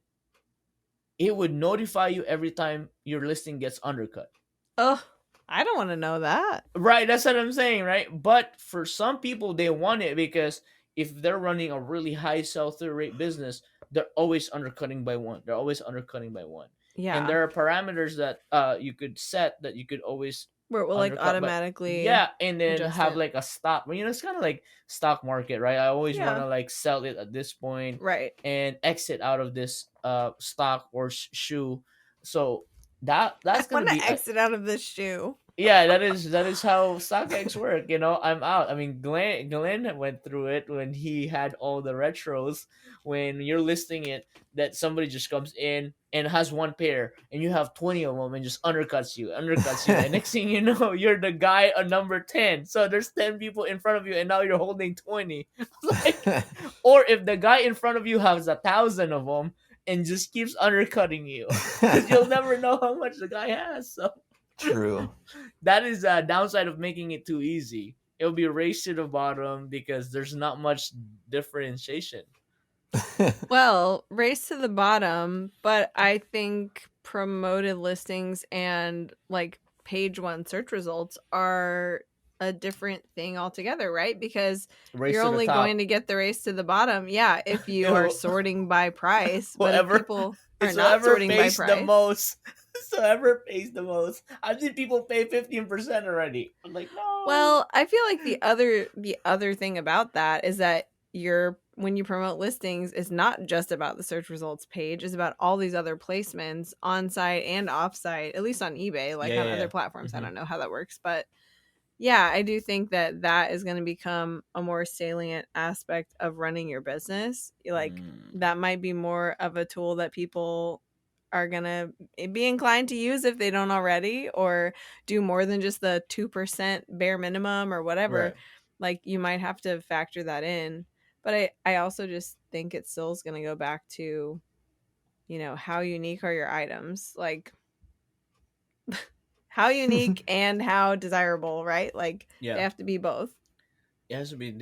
it would notify you every time your listing gets undercut. Oh, I don't want to know that. Right, that's what I'm saying, right? But for some people, they want it because if they're running a really high sell through rate business, they're always undercutting by one. They're always undercutting by one. And Yeah. there are parameters that you could set that you could always Where it will like undercut, but automatically yeah, and then adjust have it. like a stop. Well, it's kind of like stock market, right? I always want Yeah. to like sell it at this point Right. and exit out of this stock or shoe. So I that's gonna want be to exit out of this shoe. yeah, that is how StockX work. I'm out. I mean, Glenn went through it when he had all the retros. When you're listing it, that somebody just comes in and has one pair, and you have 20 of them, and just undercuts you. And next thing you know, you're the guy on number 10. So there's 10 people in front of you, and now you're holding 20. Like, or if the guy in front of you has 1,000 of them and just keeps undercutting you, because you'll never know how much the guy has. So True. that is a downside of making it too easy. It'll be a race to the bottom because there's not much differentiation. Well, race to the bottom, but I think promoted listings and like page one search results are a different thing altogether, right? Because Race you're to the only going top. to get the race to the bottom, yeah, if you are It'll, sorting by price. But if whoever people are it's not whoever sorting by pays the price, most. It's whoever pays the most. I've seen people pay 15% already. I'm like, no. well, I feel like the other thing about that is that you're when you promote listings, it's not just about the search results page, it's about all these other placements on site and off site, at least on eBay, like Yeah, on yeah, other yeah. platforms. I Hmm. don't know how that works, but yeah, I do think that that is going to become a more salient aspect of running your business. Like Mm. that might be more of a tool that people are going to be inclined to use if they don't already, or do more than just the 2% bare minimum or whatever. Right. Like you might have to factor that in. But I also just think it still is going to go back to, how unique are your items? Like how unique and how desirable, right? Like they Yeah. have to be both. It has to be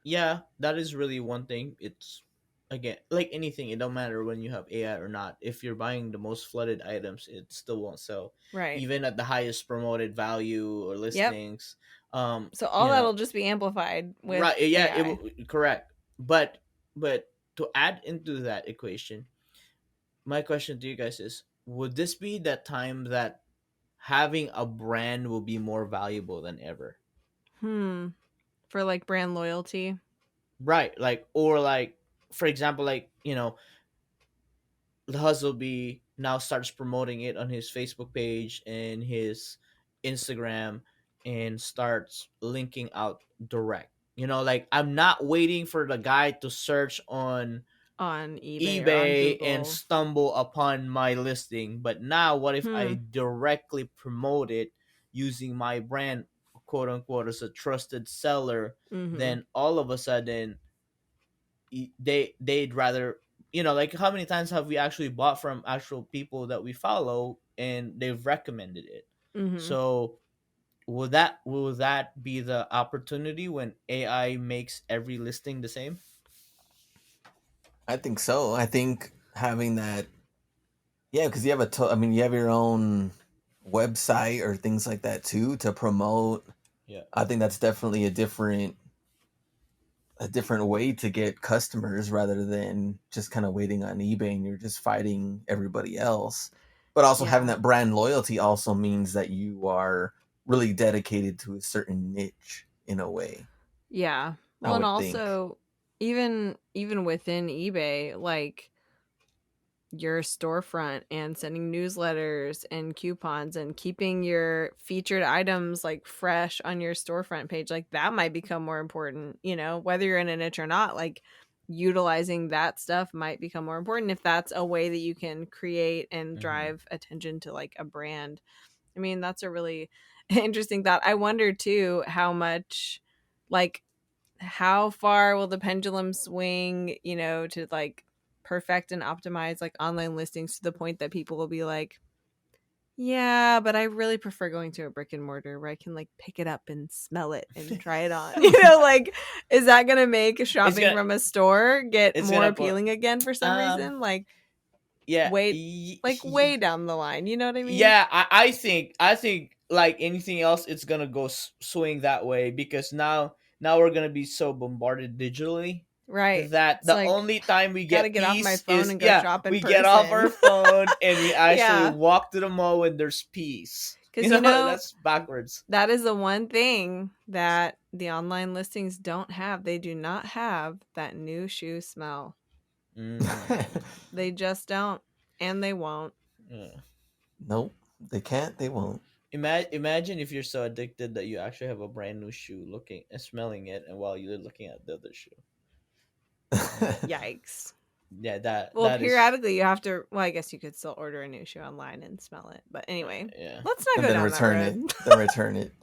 yeah, that is really one thing. It's again like anything, it don't matter when you have AI or not. If you're buying the most flooded items, it still won't sell. Right. Even at the highest promoted value or Yep. listings. So all You know, that'll just be amplified with right, yeah, AI. correct. But to add into that equation, my question to you guys is, would this be that time that having a brand will be more valuable than ever? Hmm. For like brand loyalty. Right, like, or like, for example, like, the Hustlebee now starts promoting it on his Facebook page and his Instagram, and starts linking out direct. Like, I'm not waiting for the guy to search on On eBay or on eBay and Google. stumble upon my listing. But now, what if I Hmm. directly promote it using my brand, quote unquote, as a trusted seller? Mm-hmm. Then all of a sudden, they'd rather, like, how many times have we actually bought from actual people that we follow and they've recommended it? Mm-hmm. So will that be the opportunity when AI makes every listing the same? I think so. I think having that, yeah, because you have I mean, you have your own website or things like that too to promote. Yeah. I think that's definitely a different way to get customers rather than just kind of waiting on eBay and you're just fighting everybody else. But also having Yeah. that brand loyalty also means that you are really dedicated to a certain niche in a way, Yeah. I Well, and would think. also even within eBay, like your storefront and sending newsletters and coupons and keeping your featured items like fresh on your storefront page, like that might become more important, whether you're in a niche or not. Like utilizing that stuff might become more important if that's a way that you can create and Mm-hmm. drive attention to like a brand. I mean, that's a really interesting thought. I wonder too how much, like, how far will the pendulum swing, to like perfect and optimize like online listings to the point that people will be like, yeah, but I really prefer going to a brick and mortar where I can like pick it up and smell it and try it on. Like, is that going to make It's shopping gonna from a store get it's more gonna put appealing again for some um reason? Like, yeah way, way down the line. You know what I mean? yeah, I think like anything else, it's gonna go swing that way, because now we're gonna be so bombarded digitally Right. that It's the like, only time we got to get get off my peace phone is, and go yeah, shop in we get off our person. phone and we actually Yeah. walk to the mall when there's peace. Because, That's backwards. that is the one thing that the online listings don't have. They do not have that new shoe smell. Mm, They just don't. And they won't. yeah. Nope, they can't. They won't. Imagine if you're so addicted that you actually have a brand new shoe, looking and smelling it, and while you're looking at the other shoe. Yikes. Yeah, that Well, that is periodically you have to. Well, I guess you could still order a new shoe online and smell it. But anyway, yeah. let's not And go then down that return it. road. Then return it.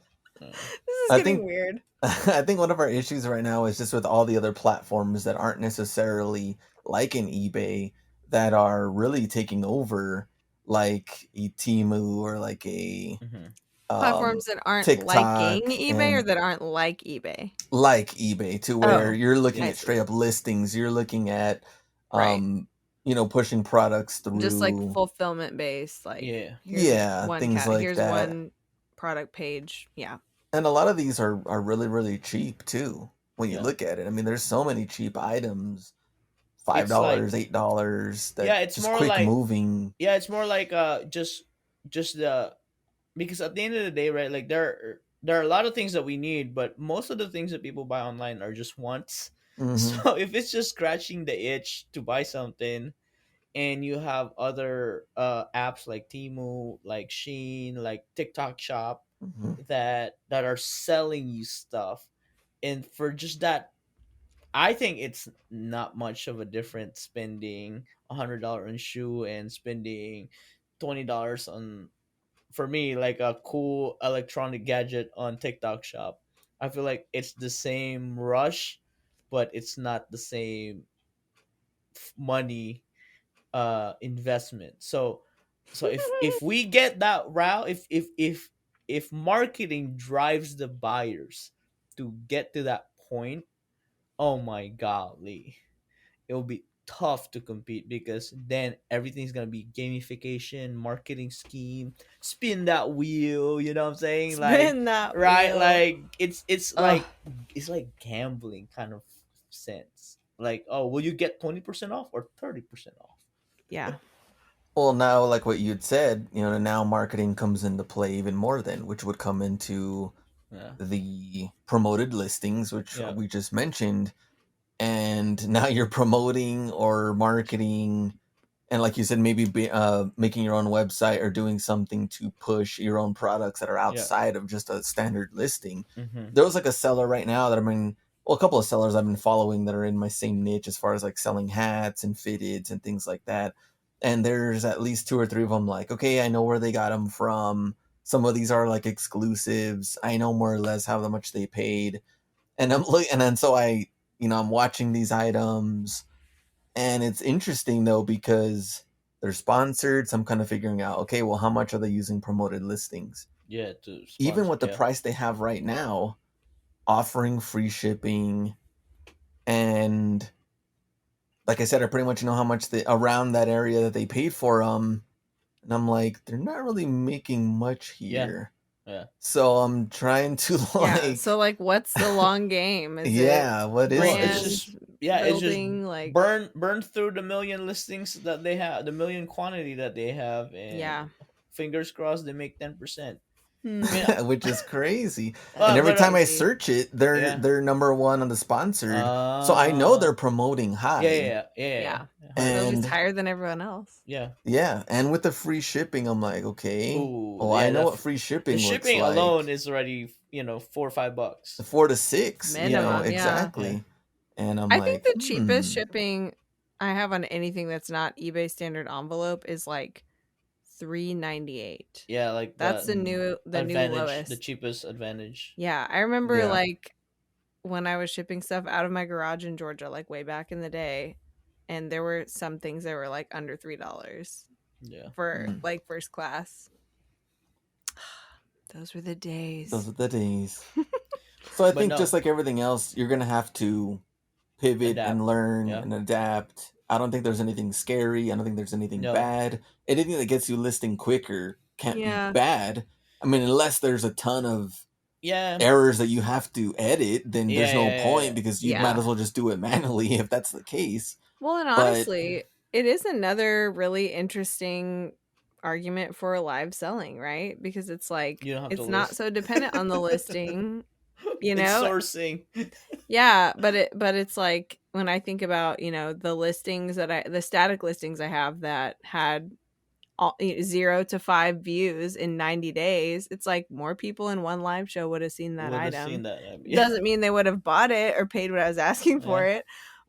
Yeah. This is I getting think weird. I think one of our issues right now is just with all the other platforms that aren't necessarily like an eBay, that are really taking over, like a Temu or like a Mhm. um, Platforms that aren't liking TikTok, eBay or and that aren't like eBay. like eBay, to where Oh, you're looking I at see. straight up listings, you're looking at Right. um, pushing products Just like through, fulfillment based. Like, Yeah. here's yeah, one things like here's that. one product page. Yeah. And a lot of these are really, really cheap too when you Yeah. look at it. I mean, there's so many cheap items, five It's like, dollars, $8, that yeah, it's just more quick like, moving. just the, because at the end of the day, right? Like there are a lot of things that we need, but most of the things that people buy online are just wants. Hmm. So if it's just scratching the itch to buy something, and you have other apps like Temu, like Sheen, like TikTok Shop, Hmm. that are selling you stuff, and for just that, I think it's not much of a difference spending $100 on shoe and spending $20 on, for me, like a cool electronic gadget on TikTok Shop. I feel like it's the same rush, but it's not the same money investment. So if we get that route, if marketing drives the buyers to get to that point, oh my golly, it will be tough to compete, because then everything's gonna be gamification, marketing scheme, spin that wheel. You know what I'm saying? Like, Spin that right? wheel. Like Uh, it's like gambling kind of sense. Like, oh, will you get 20% off or 30% off? Yeah. well, now, like what you'd said, now marketing comes into play even more then, which would come into Yeah, the promoted listings, which yeah, we just mentioned. And now you're promoting or marketing, and like you said, maybe making your own website or doing something to push your own products that are yeah. outside of just a standard listing. Mm-hmm. There was like a seller right now that well, a couple of sellers I've been following that are in my same niche as far as like selling hats and fitteds and things like that. And there's at least two or three of them, like, okay, I know where they got them from. Some of these are like exclusives. I know more or less how much they paid. And I'm looking, and then so I'm watching these items, and it's interesting though because they're sponsored. So I'm kind of figuring out, okay, well, how much are they using promoted listings? Yeah, to Even sponsor. with the Yeah, price they have right now, offering free shipping, and like I said, I pretty much know how much they around that area that they paid for them, and I'm like, they're not really making much yeah, here. yeah. So I'm trying to Yeah. So, like, like, what's the long game? Is it yeah, what is Well, it's brand it? just, yeah, it's just building? Like, burn through the million listings that they have, the million quantity that they have, and yeah. fingers crossed they make 10%. I mean, which is crazy. That And well, is every but time I crazy. search it, they're yeah. they're number one on the sponsored. So I know Uh, they're promoting yeah, high. yeah, yeah, yeah, Yeah. yeah, So they're 100%. just And higher than everyone else. Yeah. yeah, and with the free shipping, I'm like, okay, Ooh, well, I yeah. know what free The shipping looks shipping alone like. is already $4 or $5. 4 to 6, Minimum, yeah. Yeah. exactly. And I'm I think like, the cheapest shipping I have on anything that's not eBay standard envelope is like $3.98. Yeah, like That's the the new advantage, the lowest. cheapest advantage. Yeah, I remember yeah. like when I was shipping stuff out of my garage in Georgia, like way back in the day, and there were some things that were like under $3 Yeah. for Mm, like first class. Those were the those days. are the days. So I But think no, just like everything else, you're gonna have to pivot and adapt. learn Yeah. and adapt. I don't think there's anything scary. I don't think there's anything No. bad. Anything that gets you listing quicker can't be Yeah. bad. I mean, unless there's a ton of Yeah. errors that you have to edit, then Yeah, there's no yeah, yeah, point because you might Yeah. as well just do it manually if that's the case. Well, and But honestly, it is another really interesting argument for live selling, right? Because it's like You don't have to it's not list. so dependent on the listing, you It's know? sourcing. Yeah, but it's like when I think about, the static listings I have that had 0 to 5 views in 90 days, it's like more people in one live show would have seen that Would have item. seen that. Yeah. Doesn't mean they would have bought it or paid what I was asking for Yeah. it.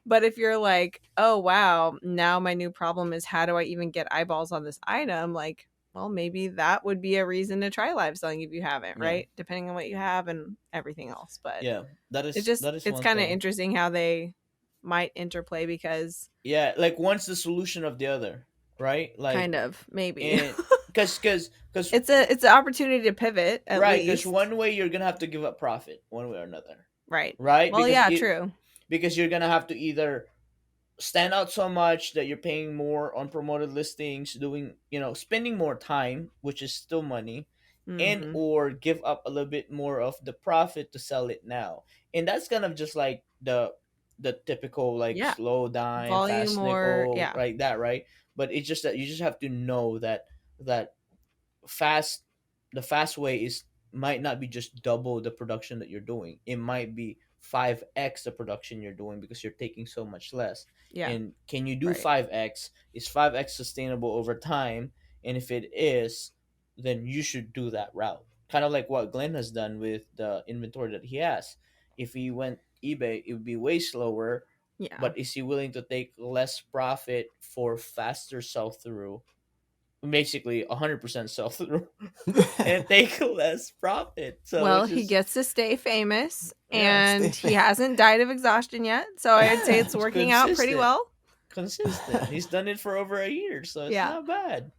But if you're like, oh, wow, now my new problem is how do I even get eyeballs on this item? Like, well, maybe that would be a reason to try live selling if you haven't, Yeah. right? Depending on what you have and everything else. But Yeah. That it is just, that is it's one kind of thing. interesting how they might interplay because Yeah, like one's the solution of the other, right? Like kind of, maybe. and because It's an opportunity to pivot at right, because least. one way you're gonna have to give up profit one way or another, Right. right? Well, yeah, true. Because you're gonna have to either stand out so much that you're paying more on promoted listings, doing spending more time, which is still money, and Hmm. or give up a little bit more of the profit to sell it now. And that's kind of just like the typical like Yeah. slow dime, Volume fast or, nickel, yeah. right? That right. But it's just that you just have to know that fast the fast way is might not be just double the production that you're doing. It might be 5x the production you're doing because you're taking so much less. Yeah. And can you do Right. 5x? Is 5x sustainable over time? And if it is, then you should do that route, kind of like what Glenn has done with the inventory that he has. If he went eBay, it would be way slower, Yeah. but is he willing to take less profit for faster sell through, basically 100% sell through, and take less profit? So Well, which he is gets to stay famous yeah, stay and he fa- hasn't died of exhaustion yet. So I'd say yeah. it's it's working out pretty consistent. well. Consistent. He's done it for over a year, so it's Yeah. not bad.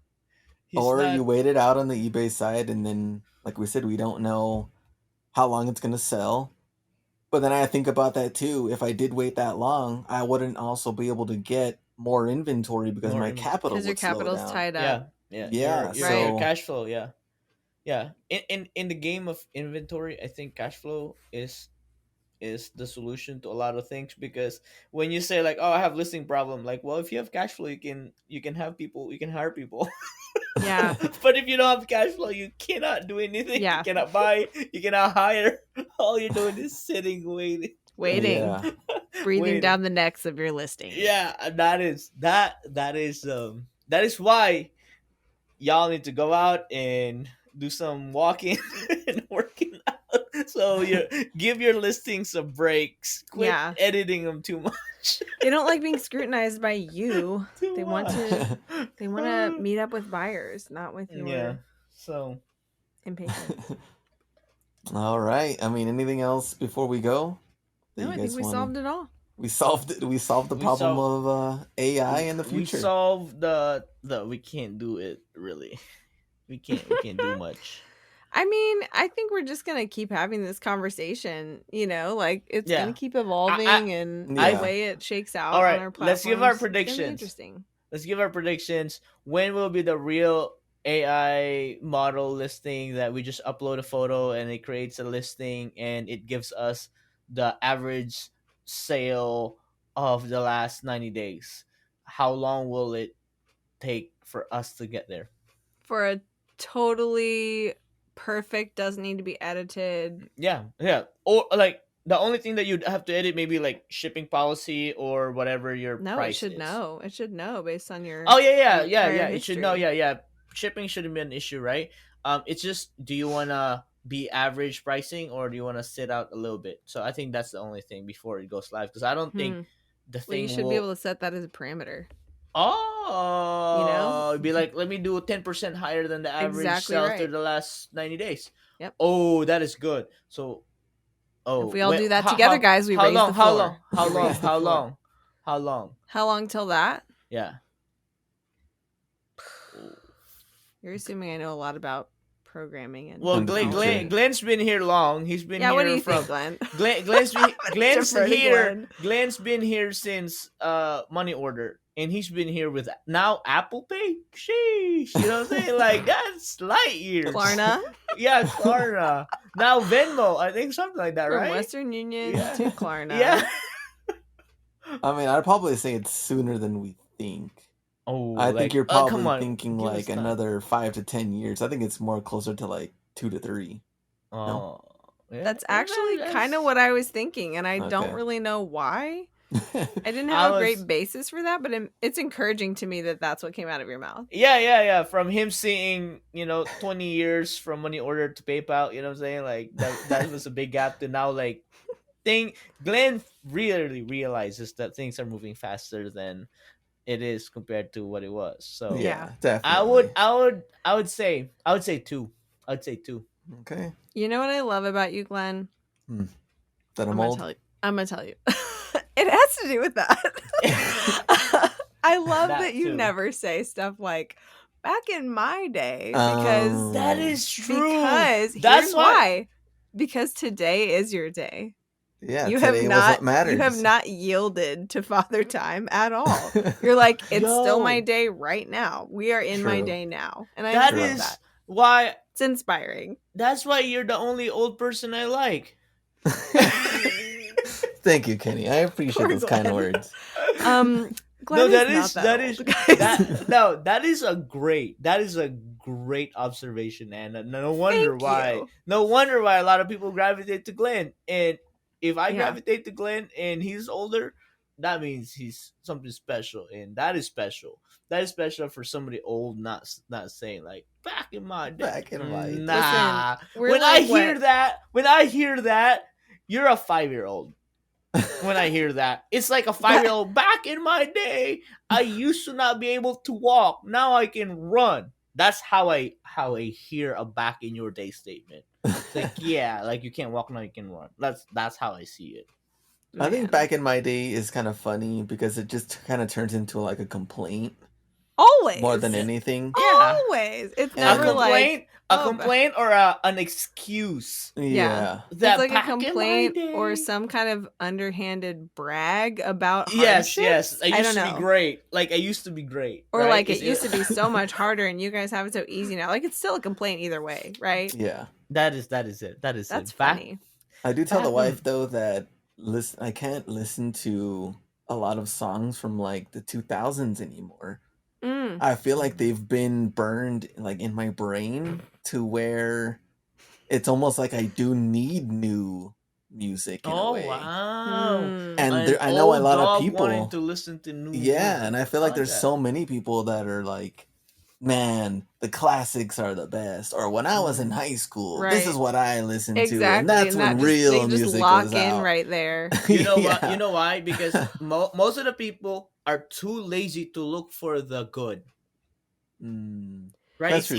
He's Or not. you wait it out on the eBay side, and then, like we said, we don't know how long it's going to sell. But then I think about that too. If I did wait that long, I wouldn't also be able to get more inventory because More my inventory. capital Because your would slow capital's down. tied up. Yeah, yeah. Yeah, Your Right. so cash flow. Yeah, yeah. In the game of inventory, I think cash flow is the solution to a lot of things, because when you say like, oh, I have listing problem, like, well, if you have cash flow, you can have people, you can hire people. Yeah. But if you don't have cash flow, you cannot do anything. You Yeah. cannot buy, you cannot hire. All you're doing is sitting Waiting. yeah. Breathing waiting. down the necks of your listings. Yeah, that is why y'all need to go out and do some walking and working out. So you give your listings some breaks. Quit Yeah. editing them too much. They don't like being scrutinized by you. Too They want much. to meet up with buyers, not with Yeah. your So impatience. All right. I mean, anything else before we go that No, you I think guys we want to? solved it all. We solved it. We solved the we problem saw of AI in the we future. solved the we can't do it really. We can't do much. I mean, I think we're just gonna keep having this conversation. Like it's gonna Yeah. keep I evolving, and the Yeah. way it shakes out All on right, our let's give our platforms, it's gonna be predictions. interesting. Let's give our predictions. When will be the real AI model listing that we just upload a photo and it creates a listing and it gives us the average sale of the last 90 days? How long will it take for us to get there? For a totally perfect, doesn't need to be edited. Yeah, yeah. Or like the only thing that you'd have to edit maybe like shipping policy or whatever your No, it price should is. know. It should know based on Oh your yeah, yeah, yeah, prior yeah. It should know. history. Yeah, yeah. Shipping shouldn't be an issue, right? It's just do you wanna be average pricing or do you wanna sit out a little bit? So I think that's the only thing before it goes live because I don't think Hmm. the Well, you thing should be able will. to set that as a parameter. You know? Oh, it'd be like let me do 10% higher than the average Exactly sell through right. the last 90 days. Yep. Oh, that is good. So If oh, we all when do that together, guys, we how raise long? the How long? floor. How We long? raise the How floor. long? How long? How long till that? Yeah. You're assuming I know a lot about programming and Well, In the future. Glenn's been here long. He's been yeah. here What do you from think, Glenn? Glenn's Defer to here. Glenn. Glenn's been here since money order, and he's been here with now Apple Pay. Sheesh, you know what I'm saying? Like that's light years. Klarna Yeah, Klarna. Now Venmo, I think something like that, from right? Western Union Yeah. to Klarna. Yeah. I mean, I'd probably say it's sooner than we think. Oh, I think you're come probably on, thinking give us like time. another 5 to 10 years. I think it's more closer to like 2 to 3. Oh, yeah, That's actually that's- kind of what I was thinking, and I don't Okay. really know why. I didn't I have a was- great basis for that, but it's encouraging to me that that's what came out of your mouth. Yeah. From him seeing, 20 years from money order to PayPal, you know what I'm saying? Like that was a big gap to now like Glenn really realizes that things are moving faster than it is compared to what it was. So Yeah. definitely. I would say two. I would say two. Okay. You know what I love about you, Glenn? Is that a I'm mold? gonna tell you. It has to do with that. I love That that you too. never say stuff like back in my day because That is true. because That's here's why. why. Because today is your day. Yeah, You today have was not what matters. you have not yielded to father time at all. You're like, it's still my Yo. day right now. We are in my True. day now. And I That love is that. why. It's inspiring. That's why you're the only old person I like. Thank you, Kenny. I appreciate Poor those kind of Glenn. words. Glenn that is is not that old, is guys. that is a great observation, and no wonder Thank why you. no wonder why a lot of people gravitate to Glenn. And if I Yeah. gravitate to Glenn and he's older, that means he's something special, and that is special. That is special for somebody old, not saying like back in my day. Back in my day. Nah. Listen, we're when like, I hear that, you're a 5-year-old. When I hear that, it's like a 5-year-old. Back in my day, I used to not be able to walk. Now I can run. That's how I hear a back in your day statement. It's like, yeah, like you can't walk now, you can run. That's how I see it. I man. think back in my day is kind of funny because it just kind of turns into like a complaint always more than anything. Yeah. Always. It's And- never a complaint, like oh, complaint, or an excuse. Yeah. That it's like a back in my complaint day- or some kind of underhanded brag about Yes. hardships. I I used don't to know. be great. Like I used to be great. Or right? like it used to be so much harder and you guys have it so easy now. Like it's still a complaint either way, right? Yeah. That is it. That's it. funny. I do tell the Back- wife though that I can't listen to a lot of songs from like the 2000s anymore. Mm. I feel like they've been burned like in my brain to where it's almost like I do need new music in a Oh way. wow! Mm. And An there, I know a old lot of dog people. wanting to listen to new Yeah, music. and I feel like like there's that. so many people that are like, man, the classics are the best. Or when I was in high school, this is Right. what I listened to, Exactly. and that's when that real they just music lock was in out. right there. You know why? Yeah. You know why? Because most of the people are too lazy to look for the good. Mm, Right? That's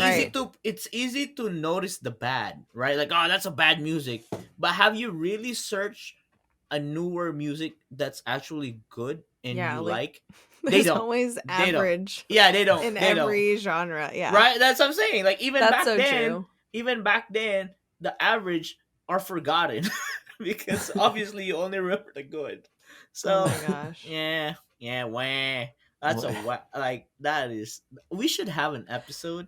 It's easy to notice the bad, right? Like, oh, that's a bad music. But have you really searched a newer music that's actually good and Yeah, you like, like? There's don't. always don't. average Yeah, they don't. in They don't. every genre. Yeah. Right? That's what I'm saying. Like even That's back so then, true. the average are forgotten because obviously you only remember the good. So Oh my gosh. yeah, wah. That's a Wah. like that is. We should have an episode.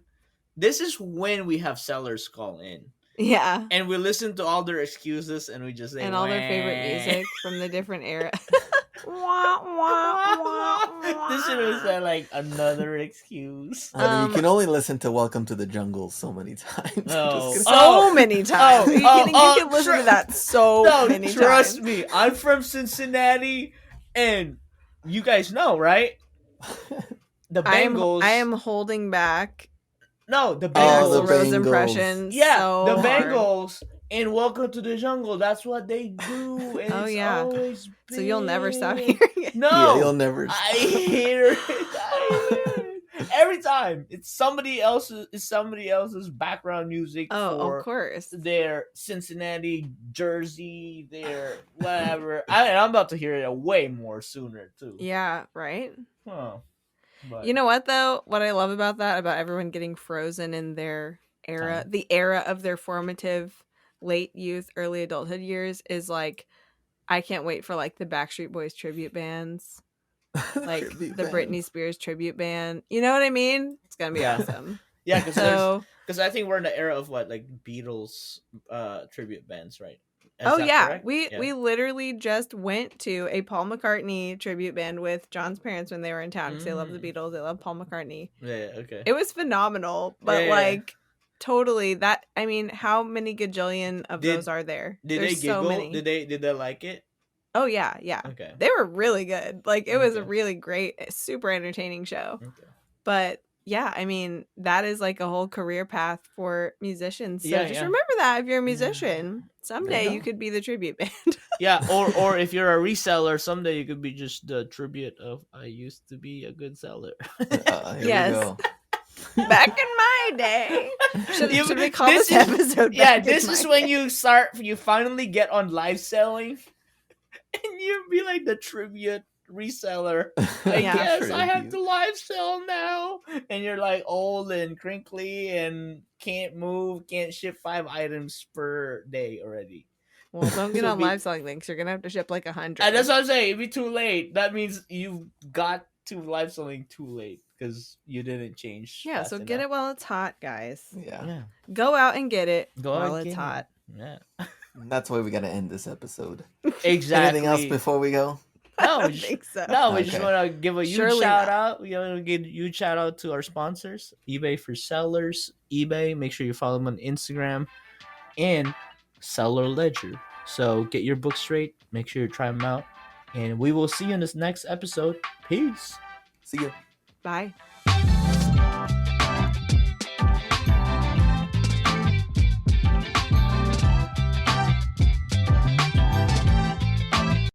This is when we have sellers call in Yeah. and we listen to all their excuses and we just say And all their favorite "Wah." music from the different era. Wah, wah, wah, This should have wah. said like another excuse. Honey, you Um, can only listen to Welcome to the Jungle so many times. I'm just Oh, kidding. so many times. Are you kidding? You can listen to tr- that so no, many trust times. me. I'm from Cincinnati, and you guys know, right? The I Bengals. am holding back No, the an Oh, the Axl Bengals. Rose Bengals. impression Yeah, the so hard. Bengals in Welcome to the Jungle. That's what they do, and Oh it's yeah. always So you'll never stop been. hearing it. Yeah, you'll No, never I stop. hear it. I hear it every time. It's somebody else's. It's somebody else's background music Oh, of for course. their Cincinnati jersey, their whatever. I'm about to hear it way more sooner too. Yeah, right? Huh. But You know what though? What I love about that, about everyone getting frozen in their era, Time. the era of their formative late youth, early adulthood years, is like I can't wait for like the Backstreet Boys tribute bands, like Tribute the Britney bands. Spears tribute band. You know what I mean? It's gonna be Yeah. awesome. Yeah, because So, I think we're in the era of what, like Beatles tribute bands, right? Is oh that yeah, correct? we literally just went to a Paul McCartney tribute band with John's parents when they were in town because they love the Beatles, they love Paul McCartney. Yeah, okay. It was phenomenal, but Yeah. like totally that. I mean, how many gajillion of Did- those are there? Did There's they giggle? so many. Did they like it? Oh yeah, yeah. Okay. They were really good. Like it was a Okay. really great, super entertaining show. Okay. But yeah, I mean, that is like a whole career path for musicians. So Yeah, just yeah. remember that if you're a musician, someday you you go. could be the tribute band. Yeah, or if you're a reseller, someday you could be just the tribute of I used to be a good seller. Here Yes. we go. Back in my day. You- Should we call this this is- episode Yeah, Back in this is My when Day? you finally get on live selling, and you be like the tribute reseller. Like, Yeah. yes, I have Tribute. to live sell now, and you're like old and crinkly and can't move, can't ship 5 items per day already. Well, don't get So on be- live selling links. You're gonna have to ship like 100. And that's what I'm saying. It'd be too late. That means you got to live selling too late because you didn't change. Yeah, fast so get enough. it while it's hot, guys. Yeah. Yeah, Go out and get it go while out it's and hot. get it. Yeah, That's why we gotta end this episode. exactly. Anything else before we go? I No, don't we just- think so. No, we just Okay. want to give a huge Surely shout not. out. We want to give a huge shout out to our sponsors, eBay for sellers. eBay, make sure you follow them on Instagram, and Seller Ledger. So get your books straight. Make sure you try them out, and we will see you in this next episode. Peace. See you. Bye.